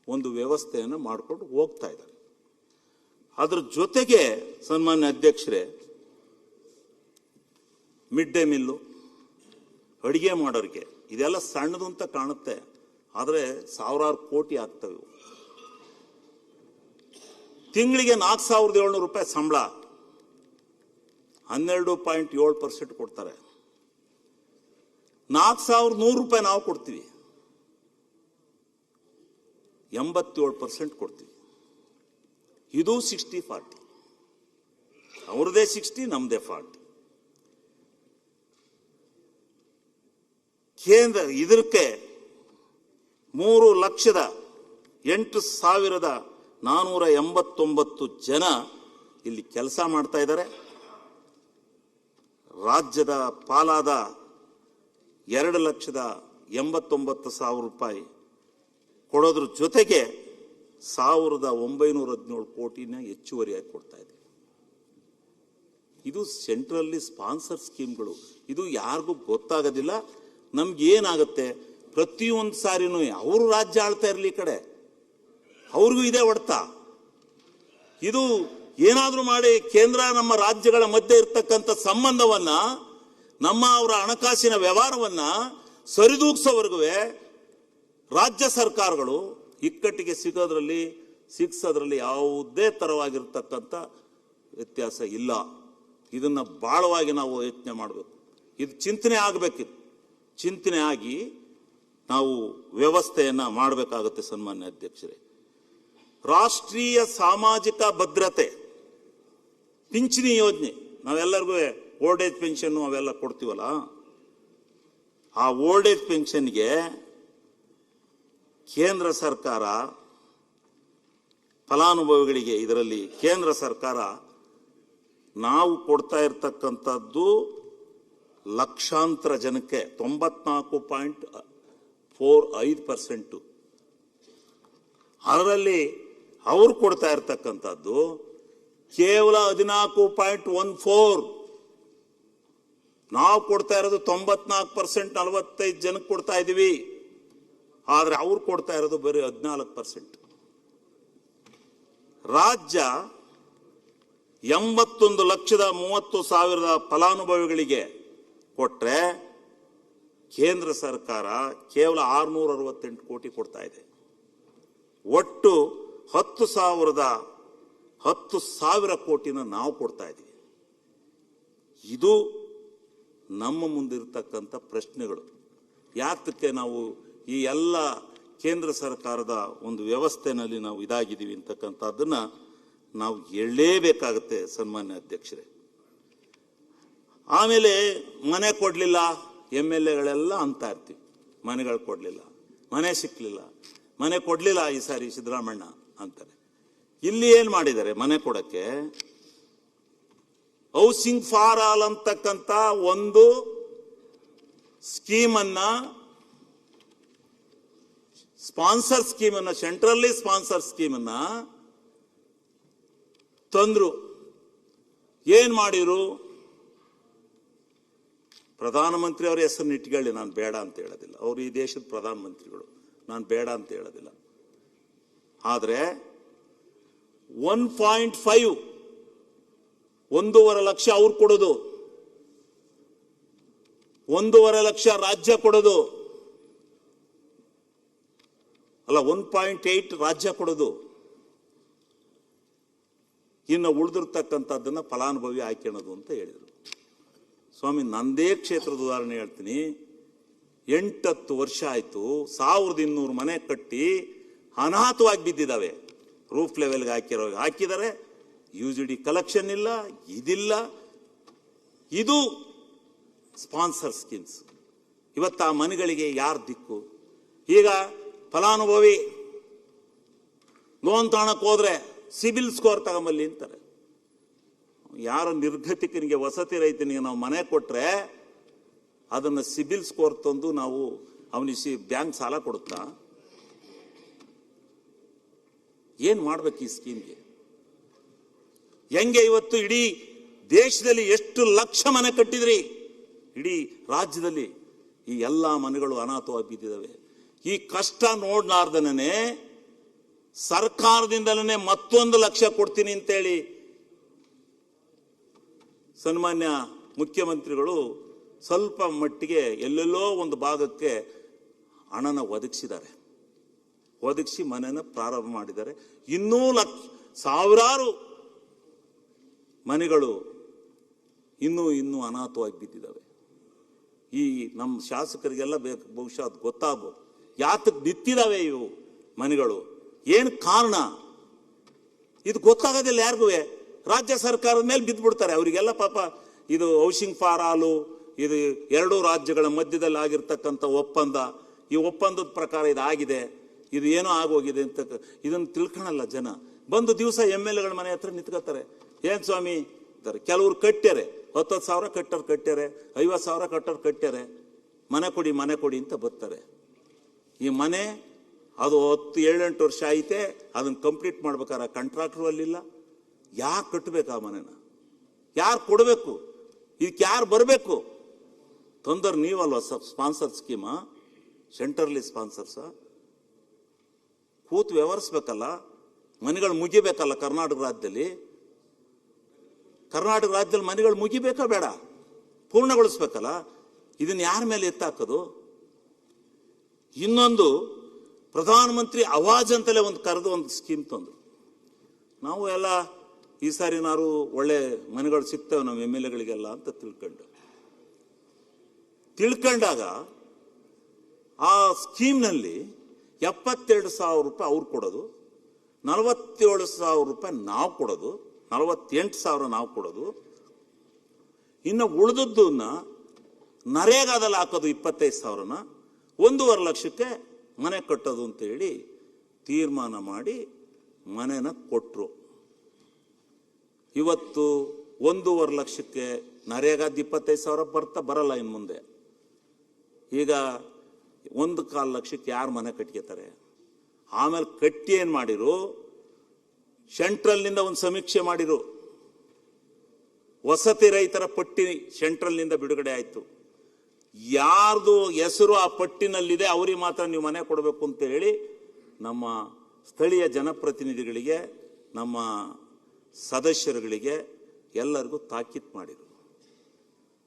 ಒಂದು ವ್ಯವಸ್ಥೆಯನ್ನು ಮಾಡಿಕೊಂಡು ಹೋಗ್ತಾ ಇದ್ದಾರೆ. ಅದ್ರ ಜೊತೆಗೆ ಸನ್ಮಾನ್ಯ ಅಧ್ಯಕ್ಷರೇ, ಮಿಡ್ ಡೇ ಮೀಲು, ಅಡಿಗೆ ಮಾಡೋರಿಗೆ ಇದೆಲ್ಲ ಸಣ್ಣದು ಅಂತ ಕಾಣುತ್ತೆ, ಆದರೆ ಸಾವಿರಾರು ಕೋಟಿ ಆಗ್ತವೆ. ತಿಂಗಳಿಗೆ 4,700 ರೂಪಾಯಿ ಸಂಬಳ, 12.7% ಕೊಡ್ತಾರೆ. 4,100 ರೂಪಾಯಿ ನಾವು ಕೊಡ್ತೀವಿ, 87% ಕೊಡ್ತೀವಿ. ಇದು 60-40, ಅವ್ರದೇ 60, ನಮ್ದೇ 40. ಕೇಂದ್ರ ಇದಕ್ಕೆ 3,08,489 ಜನ ಇಲ್ಲಿ ಕೆಲಸ ಮಾಡ್ತಾ ಇದ್ದಾರೆ. ರಾಜ್ಯದ ಪಾಲಾದ 2,89,000 ರೂಪಾಯಿ ಕೊಡೋದ್ರ ಜೊತೆಗೆ 1,917 ಕೋಟಿನ ಹೆಚ್ಚುವರಿಯಾಗಿ ಕೊಡ್ತಾ ಇದೆ. ಇದು ಸೆಂಟ್ರಲ್ಲಿ ಸ್ಪಾನ್ಸರ್ ಸ್ಕೀಮ್ಗಳು. ಇದು ಯಾರಿಗೂ ಗೊತ್ತಾಗೋದಿಲ್ಲ. ನಮ್ಗೇನಾಗುತ್ತೆ, ಪ್ರತಿಯೊಂದು ಸಾರಿನೂ ಅವರು ರಾಜ್ಯ ಆಳ್ತಾ ಇರಲಿ, ಈ ಕಡೆ ಅವ್ರಿಗೂ ಇದೇ ಹೊಡ್ತಾ. ಇದು ಏನಾದರೂ ಮಾಡಿ ಕೇಂದ್ರ ನಮ್ಮ ರಾಜ್ಯಗಳ ಮಧ್ಯೆ ಇರ್ತಕ್ಕಂಥ ಸಂಬಂಧವನ್ನ, ಅವರ ಹಣಕಾಸಿನ ವ್ಯವಹಾರವನ್ನ ಸರಿದೂಗಿಸೋವರೆಗೂ ರಾಜ್ಯ ಸರ್ಕಾರಗಳು ಇಕ್ಕಟ್ಟಿಗೆ ಸಿಕ್ಸೋದ್ರಲ್ಲಿ ಯಾವುದೇ ತರವಾಗಿರ್ತಕ್ಕಂಥ ವ್ಯತ್ಯಾಸ ಇಲ್ಲ. ಇದನ್ನ ಬಾಳವಾಗಿ ನಾವು ಯೋಚನೆ ಮಾಡಬೇಕು. ಇದು ಚಿಂತನೆ ಆಗಬೇಕಿತ್ತು. ಚಿಂತನೆ ಆಗಿ ನಾವು ವ್ಯವಸ್ಥೆಯನ್ನ ಮಾಡಬೇಕಾಗುತ್ತೆ. ಸನ್ಮಾನ್ಯ ಅಧ್ಯಕ್ಷರೇ, ರಾಷ್ಟ್ರೀಯ ಸಾಮಾಜಿಕ ಭದ್ರತೆ ಪಿಂಚಣಿ ಯೋಜನೆ, ನಾವೆಲ್ಲರಿಗೂ ಓಲ್ಡ್ ಏಜ್ ಪೆನ್ಷನ್ ಅವೆಲ್ಲ ಕೊಡ್ತೀವಲ್ಲ, ಆ ಓಲ್ಡ್ ಏಜ್ ಪೆನ್ಷನ್ಗೆ ಕೇಂದ್ರ ಸರ್ಕಾರ ಫಲಾನುಭವಿಗಳಿಗೆ, ಇದರಲ್ಲಿ ಕೇಂದ್ರ ಸರ್ಕಾರ ನಾವು ಕೊಡ್ತಾ ಇರ್ತಕ್ಕಂಥದ್ದು ಲಕ್ಷಾಂತರ ಜನಕ್ಕೆ 94 5%. ಅದರಲ್ಲಿ ಅವರು ಕೊಡ್ತಾ ಇರ್ತಕ್ಕಂಥದ್ದು ಕೇವಲ 14.14. ನಾವು ಕೊಡ್ತಾ ಇರೋದು 94%, 45 ಜನಕ್ಕೆ ಕೊಡ್ತಾ ಇದ್ದೀವಿ. ಆದರೆ ಅವ್ರು ಕೊಡ್ತಾ ಇರೋದು ಬರೀ 14%. ರಾಜ್ಯ 81,30,30,000 ಫಲಾನುಭವಿಗಳಿಗೆ ಕೊಟ್ರೆ ಕೇಂದ್ರ ಸರ್ಕಾರ ಕೇವಲ 668 ಕೋಟಿ ಕೊಡ್ತಾ ಇದೆ. ಒಟ್ಟು 10,000 ಕೋಟಿನ ನಾವು ಕೊಡ್ತಾ ಇದ್ದೀವಿ. ಇದು ನಮ್ಮ ಮುಂದಿರ್ತಕ್ಕಂಥ ಪ್ರಶ್ನೆಗಳು. ಯಾತಕ್ಕೆ ನಾವು ಈ ಎಲ್ಲ ಕೇಂದ್ರ ಸರ್ಕಾರದ ಒಂದು ವ್ಯವಸ್ಥೆನಲ್ಲಿ ನಾವು ಇದಾಗಿದ್ದೀವಿ ಅಂತಕ್ಕಂಥದ್ದನ್ನ ನಾವು ಹೇಳಲೇಬೇಕಾಗುತ್ತೆ ಸನ್ಮಾನ್ಯ ಅಧ್ಯಕ್ಷರೇ. ಆಮೇಲೆ ಮನೆ ಕೊಡಲಿಲ್ಲ, MLAಗಳೆಲ್ಲ ಅಂತ ಇರ್ತೀವಿ, ಮನೆಗಳು ಕೊಡಲಿಲ್ಲ, ಮನೆ ಸಿಕ್ಕಲಿಲ್ಲ, ಮನೆ ಕೊಡಲಿಲ್ಲ ಈ ಸಾರಿ ಸಿದ್ದರಾಮಣ್ಣ ಅಂತಾರೆ. ಇಲ್ಲಿ ಏನು ಮಾಡಿದ್ದಾರೆ ಮನೆ ಕೊಡಕ್ಕೆ? ಹೌಸಿಂಗ್ ಫಾರ್ ಆಲ್ ಅಂತಕ್ಕಂಥ ಒಂದು ಸ್ಕೀಮನ್ನ, ಸ್ಪಾನ್ಸರ್ ಸ್ಕೀಮನ್ನ, ಸೆಂಟ್ರಲ್ಲಿ ಸ್ಪಾನ್ಸರ್ ಸ್ಕೀಮನ್ನ ತಂದ್ರು. ಏನ್ ಮಾಡಿರು? ಪ್ರಧಾನಮಂತ್ರಿ ಅವರ ಹೆಸರನ್ನ ಇಟ್ಕೊಳ್ಳಿ, ನಾನು ಬೇಡ ಅಂತ ಹೇಳೋದಿಲ್ಲ. ಅವರು ಈ ದೇಶದ ಪ್ರಧಾನಮಂತ್ರಿಗಳು, ನಾನು ಬೇಡ ಅಂತ ಹೇಳೋದಿಲ್ಲ. ಆದರೆ 1.5 1.5 ಲಕ್ಷ ಅವ್ರು ಕೊಡೋದು, 1.5 ಲಕ್ಷ ರಾಜ್ಯ ಕೊಡೋದು, ಅಲ್ಲ 1.8 ರಾಜ್ಯ ಕೊಡೋದು. ಇನ್ನು ಉಳಿದಿರ್ತಕ್ಕಂಥದ್ದನ್ನ ಫಲಾನುಭವಿ ಆಯ್ಕೊಳ್ಳೋದು ಅಂತ ಹೇಳಿದರು. ಸ್ವಾಮಿ, ನಂದೇ ಕ್ಷೇತ್ರದ ಉದಾಹರಣೆ ಹೇಳ್ತೀನಿ. 8-10 ವರ್ಷ ಆಯಿತು, 1200 ಮನೆ ಕಟ್ಟಿ ಅನಾಥವಾಗಿ ಬಿದ್ದಿದ್ದಾವೆ. ರೂಫ್ ಲೆವೆಲ್ಗೆ ಹಾಕಿದ್ದಾರೆ. UGD ಕಲೆಕ್ಷನ್ ಇಲ್ಲ, ಇದಿಲ್ಲ. ಇದು ಸ್ಪಾನ್ಸರ್ ಸ್ಕೀಮ್ಸ್. ಇವತ್ತು ಆ ಮನೆಗಳಿಗೆ ಯಾರು ದಿಕ್ಕು? ಈಗ ಫಲಾನುಭವಿ ಲೋನ್ ತಗೊಳಕ್ ಹೋದ್ರೆ ಸಿಬಿಲ್ ಸ್ಕೋರ್ ತಗೊಂಬಲ್ಲಿ ಅಂತಾರೆ. ಯಾರ ನಿರ್ಗತಿಕನಿಗೆ, ವಸತಿ ರೈತನಿಗೆ ನಾವು ಮನೆ ಕೊಟ್ರೆ ಅದನ್ನ ಸಿಬಿಲ್ ಸ್ಕೋರ್ ತಂದು ನಾವು ಅವನಿಗೆ ಬ್ಯಾಂಕ್ ಸಾಲ ಕೊಡುತ್ತಾ? ಏನ್ ಮಾಡ್ಬೇಕು ಈ ಸ್ಕೀಮ್ಗೆ? ಹೆಂಗೆ ಇವತ್ತು ಇಡೀ ದೇಶದಲ್ಲಿ ಎಷ್ಟು ಲಕ್ಷ ಮನೆ ಕಟ್ಟಿದ್ರಿ? ಇಡೀ ರಾಜ್ಯದಲ್ಲಿ ಈ ಎಲ್ಲ ಮನೆಗಳು ಅನಾಥವಾಗಿ ಬಿದ್ದಿದ್ದಾವೆ. ಈ ಕಷ್ಟ ನೋಡ್ಲಾರ್ದನೇ ಸರ್ಕಾರದಿಂದಲೇ ಮತ್ತೊಂದು ಲಕ್ಷ ಕೊಡ್ತೀನಿ ಅಂತೇಳಿ ಸನ್ಮಾನ್ಯ ಮುಖ್ಯಮಂತ್ರಿಗಳು ಸ್ವಲ್ಪ ಮಟ್ಟಿಗೆ ಎಲ್ಲೆಲ್ಲೋ ಒಂದು ಭಾಗಕ್ಕೆ ಹಣನ ಒದಗಿಸಿ ಮನೆನ ಪ್ರಾರಂಭ ಮಾಡಿದ್ದಾರೆ. ಇನ್ನೂ ಸಾವಿರಾರು ಮನೆಗಳು ಇನ್ನೂ ಅನಾಥವಾಗಿ ಬಿದ್ದಿದ್ದಾವೆ. ಈ ನಮ್ಮ ಶಾಸಕರಿಗೆಲ್ಲ ಬಹುಶಃ ಅದು ಗೊತ್ತಾಗ್ಬೋದು, ಯಾತಕ್ಕೆ ನಿಂತಿದ್ದಾವೆ ಇವು ಮನೆಗಳು, ಏನು ಕಾರಣ. ಇದು ಗೊತ್ತಾಗೋದಿಲ್ಲ ಯಾರಿಗೂ. ರಾಜ್ಯ ಸರ್ಕಾರದ ಮೇಲೆ ಬಿದ್ದುಬಿಡ್ತಾರೆ ಅವರಿಗೆಲ್ಲ. ಪಾಪ ಇದು ಹೌಸಿಂಗ್ ಫಾರ್ ಆಲು, ಇದು 2 ರಾಜ್ಯಗಳ ಮಧ್ಯದಲ್ಲಿ ಆಗಿರ್ತಕ್ಕಂಥ ಒಪ್ಪಂದ. ಈ ಒಪ್ಪಂದದ ಪ್ರಕಾರ ಇದಾಗಿದೆ, ಇದು ಏನೋ ಆಗೋಗಿದೆ ಅಂತ ಇದನ್ನು ತಿಳ್ಕೊಳಲ್ಲ ಜನ. ಬಂದು ದಿವಸ MLAಗಳ ಮನೆ ಹತ್ರ ನಿಂತ್ಕೋತಾರೆ. ಏನ್ ಸ್ವಾಮಿ, ಕೆಲವ್ರು ಕಟ್ಟ್ಯಾರೆ, 10,000 ಕಟ್ಟ್ಯಾರೆ, 50,000 ಕಟ್ಟ್ಯಾರೆ, ಮನೆ ಕೊಡಿ ಅಂತ ಬರ್ತಾರೆ. ಈ ಮನೆ ಅದು 10-7-8 ವರ್ಷ ಐತೆ, ಅದನ್ನ ಕಂಪ್ಲೀಟ್ ಮಾಡ್ಬೇಕಾರೆ ಕಾಂಟ್ರಾಕ್ಟರ್ ಅಲ್ಲಿಲ್ಲ. ಯಾರು ಕಟ್ಟಬೇಕು ಆ ಮನೆನ? ಯಾರು ಕೊಡಬೇಕು? ಇದಕ್ಕೆ ಯಾರು ಬರಬೇಕು? ತೊಂದರೆ ನೀವಲ್ವ? ಸ್ಪಾನ್ಸರ್ ಸ್ಕೀಮಾ, ಸೆಂಟ್ರಲಿ ಸ್ಪಾನ್ಸರ್ಸ ಕೂತು ವ್ಯವಹರಿಸ್ಬೇಕಲ್ಲ, ಮನೆಗಳು ಮುಗಿಬೇಕಲ್ಲ. ಕರ್ನಾಟಕ ರಾಜ್ಯದಲ್ಲಿ ಮನೆಗಳು ಮುಗಿಬೇಕಾ ಬೇಡ? ಪೂರ್ಣಗೊಳಿಸ್ಬೇಕಲ್ಲ. ಇದನ್ನ ಯಾರ ಮೇಲೆ ಎತ್ತಾಕೋದು? ಇನ್ನೊಂದು, ಪ್ರಧಾನಮಂತ್ರಿ ಆವಾಜ್ ಅಂತಲೇ ಒಂದು ಸ್ಕೀಮ್ ತಂದು, ನಾವು ಎಲ್ಲ ಈ ಸಾರಿ ನಾವು ಒಳ್ಳೆ ಮನೆಗಳು ಸಿಗ್ತೇವೆ ನಮ್ಮ MLAಗಳಿಗೆಲ್ಲ ಅಂತ ತಿಳ್ಕೊಂಡಾಗ ಆ ಸ್ಕೀಮ್ನಲ್ಲಿ 72,000 ರೂಪಾಯಿ ಅವ್ರು ಕೊಡೋದು, 47,000 ರೂಪಾಯಿ ನಾವು ಕೊಡೋದು, 48,000 ನಾವು ಕೊಡೋದು, ಇನ್ನು ಉಳಿದದ್ದನ್ನ ನರೇಗಾದಲ್ಲಿ ಹಾಕೋದು 25,000ನ 1.5 ಲಕ್ಷಕ್ಕೆ ಮನೆ ಕಟ್ಟೋದು ಅಂತ ಹೇಳಿ ತೀರ್ಮಾನ ಮಾಡಿ ಮನೆನ ಕೊಟ್ಟರು. ಇವತ್ತು 1.5 ಲಕ್ಷಕ್ಕೆ ನರೇಗಾದ 25,000 ಬರಲ್ಲ ಇನ್ನು ಮುಂದೆ. ಈಗ 1.25 ಲಕ್ಷಕ್ಕೆ ಯಾರು ಮನೆ ಕಟ್ಕೋತಾರೆ? ಆಮೇಲೆ ಕಟ್ಟಿ ಏನು ಮಾಡಿರು, ಸೆಂಟ್ರಲ್ನಿಂದ ಒಂದು ಸಮೀಕ್ಷೆ ಮಾಡಿರು, ವಸತಿ ರೈತರ ಪಟ್ಟಿ ಸೆಂಟ್ರಲ್ನಿಂದ ಬಿಡುಗಡೆ ಆಯಿತು. ಯಾರ್ದು ಹೆಸರು ಆ ಪಟ್ಟಿನಲ್ಲಿದೆ ಅವರಿಗೆ ಮಾತ್ರ ನೀವು ಮನೆ ಕೊಡಬೇಕು ಅಂತ ಹೇಳಿ ನಮ್ಮ ಸ್ಥಳೀಯ ಜನಪ್ರತಿನಿಧಿಗಳಿಗೆ, ನಮ್ಮ ಸದಸ್ಯರುಗಳಿಗೆ ಎಲ್ಲರಿಗೂ ತಾಕೀತು ಮಾಡಿದರು.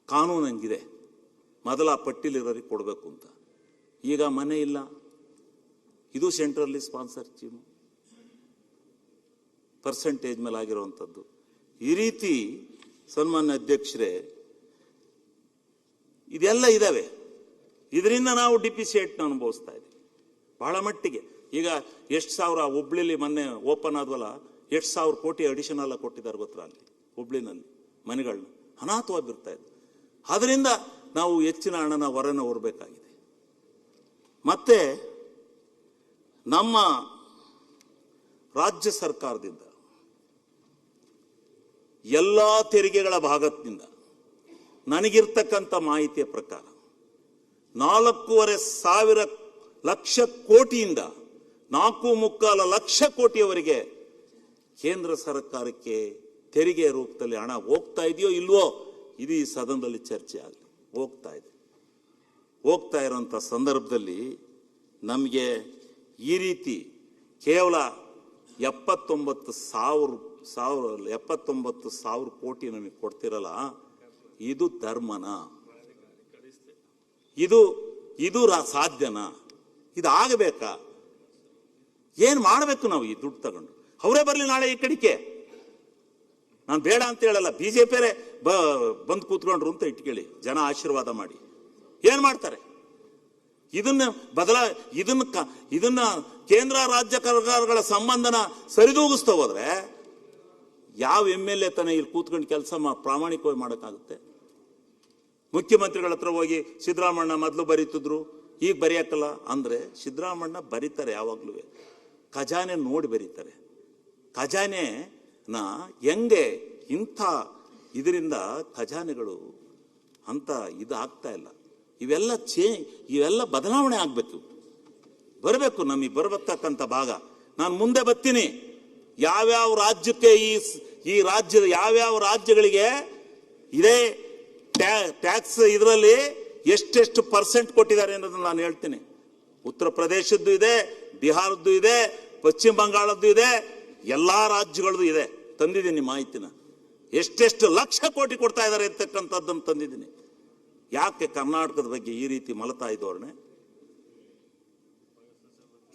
ಕಾನೂನು ಹಂಗಿದೆ, ಮೊದಲ ಆ ಪಟ್ಟಿಲಿರೋರಿಗೆ ಕೊಡಬೇಕು ಅಂತ. ಈಗ ಮನೆ ಇಲ್ಲ, ಇದು ಸೆಂಟ್ರಲಿ ಸ್ಪಾನ್ಸರ್ ಸ್ಕೀಮು, ಪರ್ಸೆಂಟೇಜ್ ಮೇಲೆ ಆಗಿರುವಂಥದ್ದು. ಈ ರೀತಿ ಸನ್ಮಾನ್ಯ ಅಧ್ಯಕ್ಷರೇ ಇದೆಲ್ಲ ಇದ್ದಾವೆ. ಇದರಿಂದ ನಾವು ಡಿಫಿಸಿಯೇಟ್ನ ಅನುಭವಿಸ್ತಾ ಇದ್ದೀವಿ ಬಹಳ ಮಟ್ಟಿಗೆ. ಈಗ ಎಷ್ಟು ಸಾವಿರ ಹುಬ್ಳಿಲಿ ಮೊನ್ನೆ ಓಪನ್ ಆದ್ವಲ್ಲ, ಎಷ್ಟು ಸಾವಿರ ಕೋಟಿ ಅಡಿಷನಲ್ ಕೊಟ್ಟಿದ್ದಾರೆ ಗೊತ್ತಾ? ಅಲ್ಲಿ ಹುಬ್ಳಿನಲ್ಲಿ ಮನೆಗಳನ್ನ ಅನಾಥವಾಗಿ ಬಿಡ್ತಾ ಇದ್ವು. ಅದರಿಂದ ನಾವು ಹೆಚ್ಚಿನ ಹಣನ ಹೊರನ ಹೊರಬೇಕಾಗಿದೆ. ಮತ್ತೆ ನಮ್ಮ ರಾಜ್ಯ ಸರ್ಕಾರದಿಂದ ಎಲ್ಲ ತೆರಿಗೆಗಳ ಭಾಗದಿಂದ ನನಗಿರ್ತಕ್ಕಂಥ ಮಾಹಿತಿಯ ಪ್ರಕಾರ 4,500 ಲಕ್ಷ ಕೋಟಿಯಿಂದ 4,3 ಲಕ್ಷ ಕೋಟಿಯವರೆಗೆ ಕೇಂದ್ರ ಸರ್ಕಾರಕ್ಕೆ ತೆರಿಗೆ ರೂಪದಲ್ಲಿ ಹಣ ಹೋಗ್ತಾ ಇದೆಯೋ ಇಲ್ವೋ ಇದು ಈ ಸದನದಲ್ಲಿ ಚರ್ಚೆ ಆಗಲಿ. ಹೋಗ್ತಾ ಇದೆ. ಹೋಗ್ತಾ ಇರೋಂಥ ಸಂದರ್ಭದಲ್ಲಿ ನಮಗೆ ಈ ರೀತಿ ಕೇವಲ 79,000 ಕೋಟಿ ನಮಗೆ ಕೊಡ್ತಿರಲ್ಲ, ಇದು ಧರ್ಮನ? ಇದು ಸಾಧ್ಯನಾ? ಇದು ಆಗಬೇಕಾ? ಏನು ಮಾಡಬೇಕು ನಾವು ಈ ದುಡ್ಡು ತಗೊಂಡು? ಅವರೇ ಬರಲಿ ನಾಳೆ ಈ ಕಡೆಗೆ, ನಾನು ಬೇಡ ಅಂತ ಹೇಳಲ್ಲ. ಬಿಜೆಪಿಯರೇ ಬಂದು ಕೂತ್ಕೊಂಡ್ರು ಅಂತ ಇಟ್ಕೊಳ್ಳಿ, ಜನ ಆಶೀರ್ವಾದ ಮಾಡಿ ಏನ್ ಮಾಡ್ತಾರೆ? ಇದನ್ನ ಕೇಂದ್ರ ರಾಜ್ಯ ಸರ್ಕಾರಗಳ ಸಂಬಂಧನ ಸರಿದೂಗಿಸ್ತಾ ಹೋದ್ರೆ ಯಾವ MLA ತನ ಇಲ್ಲಿ ಕೂತ್ಕೊಂಡು ಕೆಲಸ ಪ್ರಾಮಾಣಿಕವಾಗಿ ಮಾಡೋಕ್ಕಾಗುತ್ತೆ? ಮುಖ್ಯಮಂತ್ರಿಗಳ ಹತ್ರ ಹೋಗಿ ಸಿದ್ದರಾಮಣ್ಣ ಮೊದಲು ಬರೀತಿದ್ರು, ಈಗ ಬರೆಯಕ್ಕಲ್ಲ ಅಂದ್ರೆ ಸಿದ್ದರಾಮಣ್ಣ ಬರೀತಾರೆ ಯಾವಾಗ್ಲೂ, ಖಜಾನೆ ನೋಡಿ ಬರೀತಾರೆ. ಖಜಾನೆನ ಹೆಂಗೆ ಇಂಥ ಇದರಿಂದ ಖಜಾನೆಗಳು ಅಂತ ಇದಾಗ್ತಾ ಇಲ್ಲ. ಇವೆಲ್ಲ ಬದಲಾವಣೆ ಆಗ್ಬೇಕು, ಬರಬೇಕು. ನಮಗೆ ಬರಬೇಕಂತ ಭಾಗ ನಾನು ಮುಂದೆ ಬರ್ತೀನಿ. ಯಾವ್ಯಾವ ರಾಜ್ಯಕ್ಕೆ ಈ ರಾಜ್ಯದ ಯಾವ್ಯಾವ ರಾಜ್ಯಗಳಿಗೆ ಇದೇ ಟ್ಯಾಕ್ಸ್ ಇದರಲ್ಲಿ ಎಷ್ಟೆಷ್ಟು ಪರ್ಸೆಂಟ್ ಕೊಟ್ಟಿದ್ದಾರೆ ಅನ್ನೋದನ್ನ ನಾನು ಹೇಳ್ತೀನಿ. ಉತ್ತರ ಪ್ರದೇಶದ್ದು ಇದೆ, ಬಿಹಾರದ್ದು ಇದೆ, ಪಶ್ಚಿಮ ಬಂಗಾಳದ್ದು ಇದೆ, ಎಲ್ಲಾ ರಾಜ್ಯಗಳದ್ದು ಇದೆ. ತಂದಿದ್ದೀನಿ ಮಾಹಿತಿನ. ಎಷ್ಟೆಷ್ಟು ಲಕ್ಷ ಕೋಟಿ ಕೊಡ್ತಾ ಇದ್ದಾರೆ ಅಂತಕ್ಕಂಥದ್ದನ್ನು ತಂದಿದ್ದೀನಿ. ಯಾಕೆ ಕರ್ನಾಟಕದ ಬಗ್ಗೆ ಈ ರೀತಿ ಮಲತಾ ಧೋರಣೆ?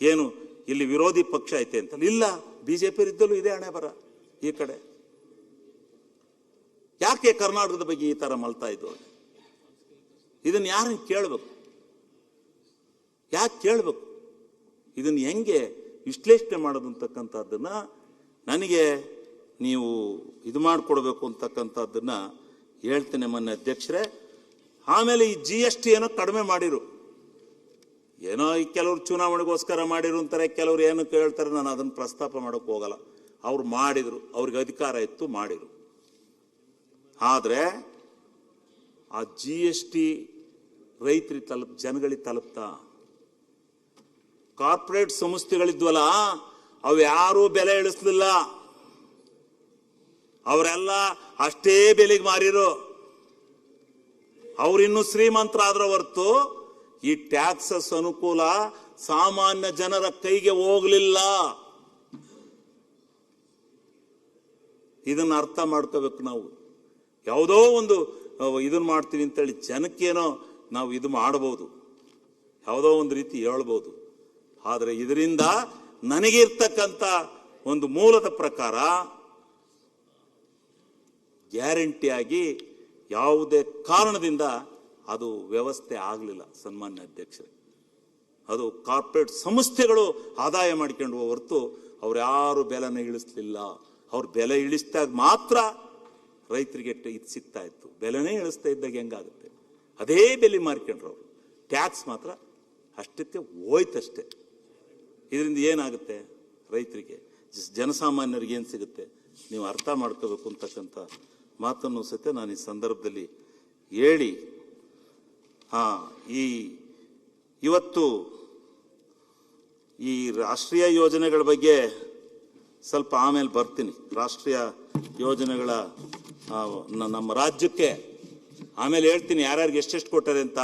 ಏನು ಇಲ್ಲಿ ವಿರೋಧಿ ಪಕ್ಷ ಐತೆ ಅಂತ ಇಲ್ಲ, ಬಿಜೆಪಿ ಇದ್ದಲ್ಲೂ ಇದೆ ಹಣೆ ಬರ ಈ ಕಡೆ. ಯಾಕೆ ಕರ್ನಾಟಕದ ಬಗ್ಗೆ ಈ ತರ ಮಲ್ತಾ ಧೋರಣೆ? ಇದನ್ನ ಯಾರನ್ನ ಕೇಳಬೇಕು? ಯಾಕೆ ಕೇಳಬೇಕು? ಇದನ್ನ ಹೆಂಗೆ ವಿಶ್ಲೇಷಣೆ ಮಾಡೋದು ಅಂತಕ್ಕಂಥದ್ದನ್ನ ನನಗೆ ನೀವು ಇದು ಮಾಡಿಕೊಡ್ಬೇಕು ಅಂತಕ್ಕಂಥದ್ದನ್ನ ಹೇಳ್ತೇನೆ ಮೊನ್ನೆ ಅಧ್ಯಕ್ಷರೇ. ಆಮೇಲೆ ಈ GST ಏನೋ ಕಡಿಮೆ ಮಾಡಿರು, ಏನೋ ಈ ಕೆಲವರು ಚುನಾವಣೆಗೋಸ್ಕರ ಮಾಡಿರು ಅಂತಾರೆ, ಕೆಲವರು ಏನು ಕೇಳ್ತಾರೆ. ನಾನು ಅದನ್ನು ಪ್ರಸ್ತಾಪ ಮಾಡೋಕೆ ಹೋಗಲ್ಲ. ಅವ್ರು ಮಾಡಿದ್ರು, ಅವ್ರಿಗೆ ಅಧಿಕಾರ ಇತ್ತು, ಮಾಡಿರು. ಆದರೆ ಆ GST ರೈತರಿಗೆ ಜನಗಳಿಗೆ ತಲುಪ್ತಾ? ಕಾರ್ಪೊರೇಟ್ ಸಂಸ್ಥೆಗಳಿದ್ವಲ್ಲ, ಅವು ಯಾರೂ ಬೆಲೆ ಇಳಿಸ್ಲಿಲ್ಲ. ಅವರೆಲ್ಲ ಅಷ್ಟೇ ಬೆಲೆಗೆ ಮಾರಿರು. ಅವರಿನ್ನೂ ಶ್ರೀಮಂತರಾದ್ರ ಹೊರತು ಈ ಟ್ಯಾಕ್ಸಸ್ ಅನುಕೂಲ ಸಾಮಾನ್ಯ ಜನರ ಕೈಗೆ ಹೋಗ್ಲಿಲ್ಲ. ಇದನ್ನ ಅರ್ಥ ಮಾಡ್ಕೋಬೇಕು ನಾವು. ಯಾವುದೋ ಒಂದು ಇದನ್ನ ಮಾಡ್ತೀವಿ ಅಂತೇಳಿ ಜನಕ್ಕೇನೋ ನಾವು ಇದು ಮಾಡಬಹುದು, ಯಾವುದೋ ಒಂದು ರೀತಿ ಹೇಳ್ಬೋದು. ಆದರೆ ಇದರಿಂದ ನನಗಿರ್ತಕ್ಕಂಥ ಒಂದು ಮೂಲದ ಪ್ರಕಾರ ಗ್ಯಾರಂಟಿಯಾಗಿ ಯಾವುದೇ ಕಾರಣದಿಂದ ಅದು ವ್ಯವಸ್ಥೆ ಆಗಲಿಲ್ಲ ಸನ್ಮಾನ್ಯ ಅಧ್ಯಕ್ಷರೇ. ಅದು ಕಾರ್ಪೊರೇಟ್ ಸಂಸ್ಥೆಗಳು ಆದಾಯ ಮಾಡಿಕೊಂಡು ಹೊರತು ಅವ್ರು ಯಾರು ಬೆಲೆನ ಇಳಿಸ್ಲಿಲ್ಲ. ಅವ್ರು ಬೆಲೆ ಇಳಿಸಿದಾಗ ಮಾತ್ರ ರೈತರಿಗೆ ಇದು ಸಿಗ್ತಾ ಇತ್ತು. ಬೆಲೆನೇ ಇಳಿಸ್ತಾ ಇದ್ದಾಗ ಹೆಂಗಾಗುತ್ತೆ? ಅದೇ ಬೆಲೆ ಮಾರ್ಕೊಂಡ್ರು ಅವರು. ಟ್ಯಾಕ್ಸ್ ಮಾತ್ರ ಅಷ್ಟಕ್ಕೆ ಹೋಯ್ತಷ್ಟೇ. ಇದರಿಂದ ಏನಾಗುತ್ತೆ? ರೈತರಿಗೆ, ಜನಸಾಮಾನ್ಯರಿಗೆ ಏನು ಸಿಗುತ್ತೆ? ನೀವು ಅರ್ಥ ಮಾಡ್ಕೋಬೇಕು ಅಂತಕ್ಕಂಥ ಮಾತನ್ನು ಸಹಿತ ನಾನು ಈ ಸಂದರ್ಭದಲ್ಲಿ ಹೇಳಿ, ಇವತ್ತು ಈ ರಾಷ್ಟ್ರೀಯ ಯೋಜನೆಗಳ ಬಗ್ಗೆ ಸ್ವಲ್ಪ ಆಮೇಲೆ ಬರ್ತೀನಿ. ರಾಷ್ಟ್ರೀಯ ಯೋಜನೆಗಳ ನಮ್ಮ ರಾಜ್ಯಕ್ಕೆ ಆಮೇಲೆ ಹೇಳ್ತೀನಿ ಯಾರ್ಯಾರಿಗೆ ಎಷ್ಟೆಷ್ಟು ಕೊಟ್ಟಾರೆ ಅಂತ.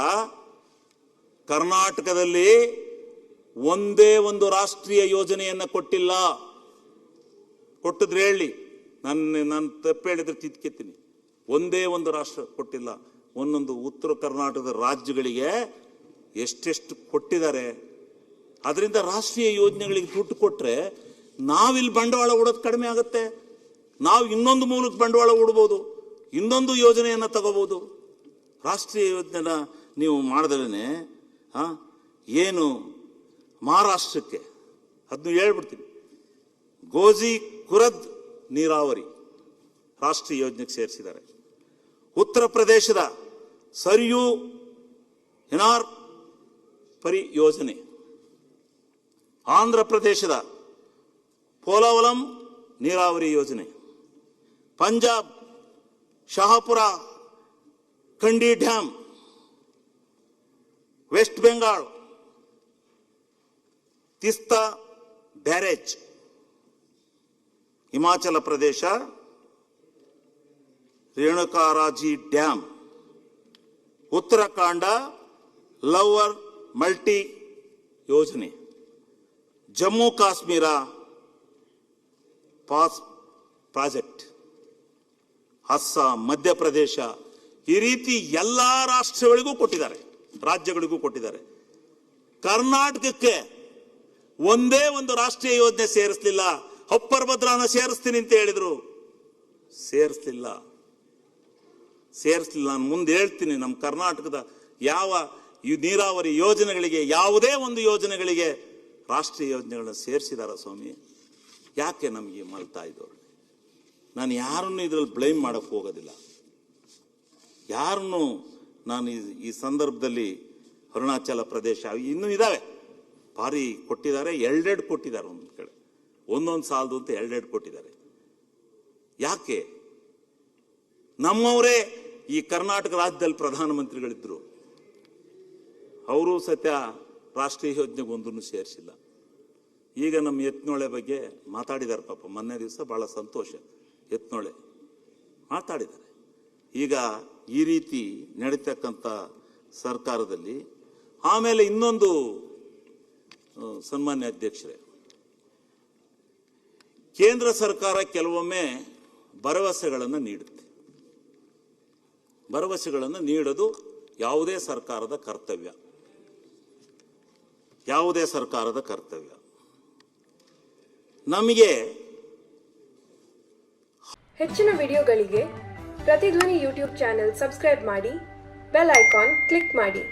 ಕರ್ನಾಟಕದಲ್ಲಿ ಒಂದೇ ಒಂದು ರಾಷ್ಟ್ರೀಯ ಯೋಜನೆಯನ್ನ ಕೊಟ್ಟಿಲ್ಲ. ಕೊಟ್ಟಿದ್ರೆ ಹೇಳಿ, ನಾನು ತಪ್ಪು ಹೇಳಿದ್ರೆ ತಿದ್ಕೆತೀನಿ. ಒಂದೇ ಒಂದು ರಾಷ್ಟ್ರ ಕೊಟ್ಟಿಲ್ಲ. ಒಂದೊಂದು ಉತ್ತರ ಕರ್ನಾಟಕದ ರಾಜ್ಯಗಳಿಗೆ ಎಷ್ಟೆಷ್ಟು ಕೊಟ್ಟಿದ್ದಾರೆ. ಅದರಿಂದ ರಾಷ್ಟ್ರೀಯ ಯೋಜನೆಗಳಿಗೆ ದುಡ್ಡು ಕೊಟ್ಟರೆ ನಾವಿಲ್ಲಿ ಬಂಡವಾಳ ಹೂಡೋದು ಕಡಿಮೆ ಆಗುತ್ತೆ. ನಾವು ಇನ್ನೊಂದು ಮೂಲಕ ಬಂಡವಾಳ ಹೂಡ್ಬೋದು, ಇನ್ನೊಂದು ಯೋಜನೆಯನ್ನು ತಗೋಬೋದು. ರಾಷ್ಟ್ರೀಯ ಯೋಜನೆನ ನೀವು ಮಾಡಿದ್ರೆ ಏನು ಮಹಾರಾಷ್ಟ್ರಕ್ಕೆ ಅದನ್ನು ಹೇಳ್ಬಿಡ್ತೀನಿ. ಗೋಜಿ ಕುರದ್ ನೀರಾವರಿ ರಾಷ್ಟ್ರೀಯ ಯೋಜನೆಗೆ ಸೇರಿಸಿದ್ದಾರೆ. ಉತ್ತರ ಪ್ರದೇಶದ ಸರಿಯೂ ಎನಾರ್ ಪರಿಯೋಜನೆ, ಆಂಧ್ರ ಪ್ರದೇಶದ ಪೋಲವಲಂ ನೀರಾವರಿ ಯೋಜನೆ, Punjab Shahapur Kandi dam, West Bengal Teesta barrage, Himachal Pradesh Renukaji dam, Uttarakhand ಲವರ್ ಮಲ್ಟಿ ಯೋಜನೆ, ಜಮ್ಮು ಕಾಶ್ಮೀರ ಪಾಸ್ ಪ್ರಾಜೆಕ್ಟ್, ಅಸ್ಸಾಂ, ಮಧ್ಯಪ್ರದೇಶ, ಈ ರೀತಿ ಎಲ್ಲ ರಾಷ್ಟ್ರಗಳಿಗೂ ಕೊಟ್ಟಿದ್ದಾರೆ, ರಾಜ್ಯಗಳಿಗೂ ಕೊಟ್ಟಿದ್ದಾರೆ. ಕರ್ನಾಟಕಕ್ಕೆ ಒಂದೇ ಒಂದು ರಾಷ್ಟ್ರೀಯ ಯೋಜನೆ ಸೇರಿಸಲಿಲ್ಲ. ಅಪ್ಪರ್ ಭದ್ರಾನ ಸೇರಿಸ್ತೀನಿ ಅಂತ ಹೇಳಿದ್ರು, ಸೇರಿಸಲಿಲ್ಲ. ನಾನು ಮುಂದೆ ಹೇಳ್ತೀನಿ. ನಮ್ಮ ಕರ್ನಾಟಕದ ಯಾವ ಈ ನೀರಾವರಿ ಯೋಜನೆಗಳಿಗೆ, ಯಾವುದೇ ಒಂದು ಯೋಜನೆಗಳಿಗೆ ರಾಷ್ಟ್ರೀಯ ಯೋಜನೆಗಳನ್ನ ಸೇರಿಸಿದಾರ ಸ್ವಾಮಿ? ಯಾಕೆ ನಮಗೆ ಮಲ್ತಾ ಇದ್ದವ್ರು? ನಾನು ಯಾರನ್ನು ಇದರಲ್ಲಿ ಬ್ಲೇಮ್ ಮಾಡಕ್ಕೆ ಹೋಗೋದಿಲ್ಲ. ಯಾರನ್ನು ನಾನು ಈ ಸಂದರ್ಭದಲ್ಲಿ ಅರುಣಾಚಲ ಪ್ರದೇಶ ಇನ್ನೂ ಇದಾವೆ, ಭಾರಿ ಕೊಟ್ಟಿದ್ದಾರೆ. ಎರಡೆರಡು ಕೊಟ್ಟಿದ್ದಾರೆ, ಒಂದು ಕಡೆ ಒಂದೊಂದು ಸಾಲದು ಅಂತ ಎರಡೆರಡು ಕೊಟ್ಟಿದ್ದಾರೆ. ಯಾಕೆ? ನಮ್ಮವರೇ ಈ ಕರ್ನಾಟಕ ರಾಜ್ಯದಲ್ಲಿ ಪ್ರಧಾನಮಂತ್ರಿಗಳಿದ್ರು, ಅವರು ಸತ್ಯ ರಾಷ್ಟ್ರೀಯ ಯೋಜನೆಗೆ ಒಂದನ್ನು ಸೇರಿಸಿಲ್ಲ. ಈಗ ನಮ್ಮ ಯತ್ನೋಳೆ ಬಗ್ಗೆ ಮಾತಾಡಿದ್ದಾರೆ ಪಾಪ, ಮೊನ್ನೆ ದಿವಸ ಬಹಳ ಸಂತೋಷ. ಯತ್ನೋಳೆ ಮಾತಾಡಿದ್ದಾರೆ. ಈಗ ಈ ರೀತಿ ನಡೀತಕ್ಕಂಥ ಸರ್ಕಾರದಲ್ಲಿ ಆಮೇಲೆ ಇನ್ನೊಂದು, ಸನ್ಮಾನ್ಯ ಅಧ್ಯಕ್ಷರೇ, ಕೇಂದ್ರ ಸರ್ಕಾರ ಕೆಲವೊಮ್ಮೆ ಭರವಸೆಗಳನ್ನು ನೀಡುತ್ತೆ. ಭರವಸೆಗಳನ್ನು ನೀಡೋದು ಯಾವುದೇ ಸರ್ಕಾರದ ಕರ್ತವ್ಯ, ಯಾವುದೇ ಸರ್ಕಾರದ ಕರ್ತವ್ಯ. ನಮಗೆ ಹೆಚ್ಚಿನ ವಿಡಿಯೋಗಳಿಗೆ ಪ್ರತಿಧ್ವನಿ ಯೂಟ್ಯೂಬ್ ಚಾನೆಲ್ ಸಬ್ಸ್ಕ್ರೈಬ್ ಮಾಡಿ, ಬೆಲ್ ಐಕಾನ್ ಕ್ಲಿಕ್ ಮಾಡಿ.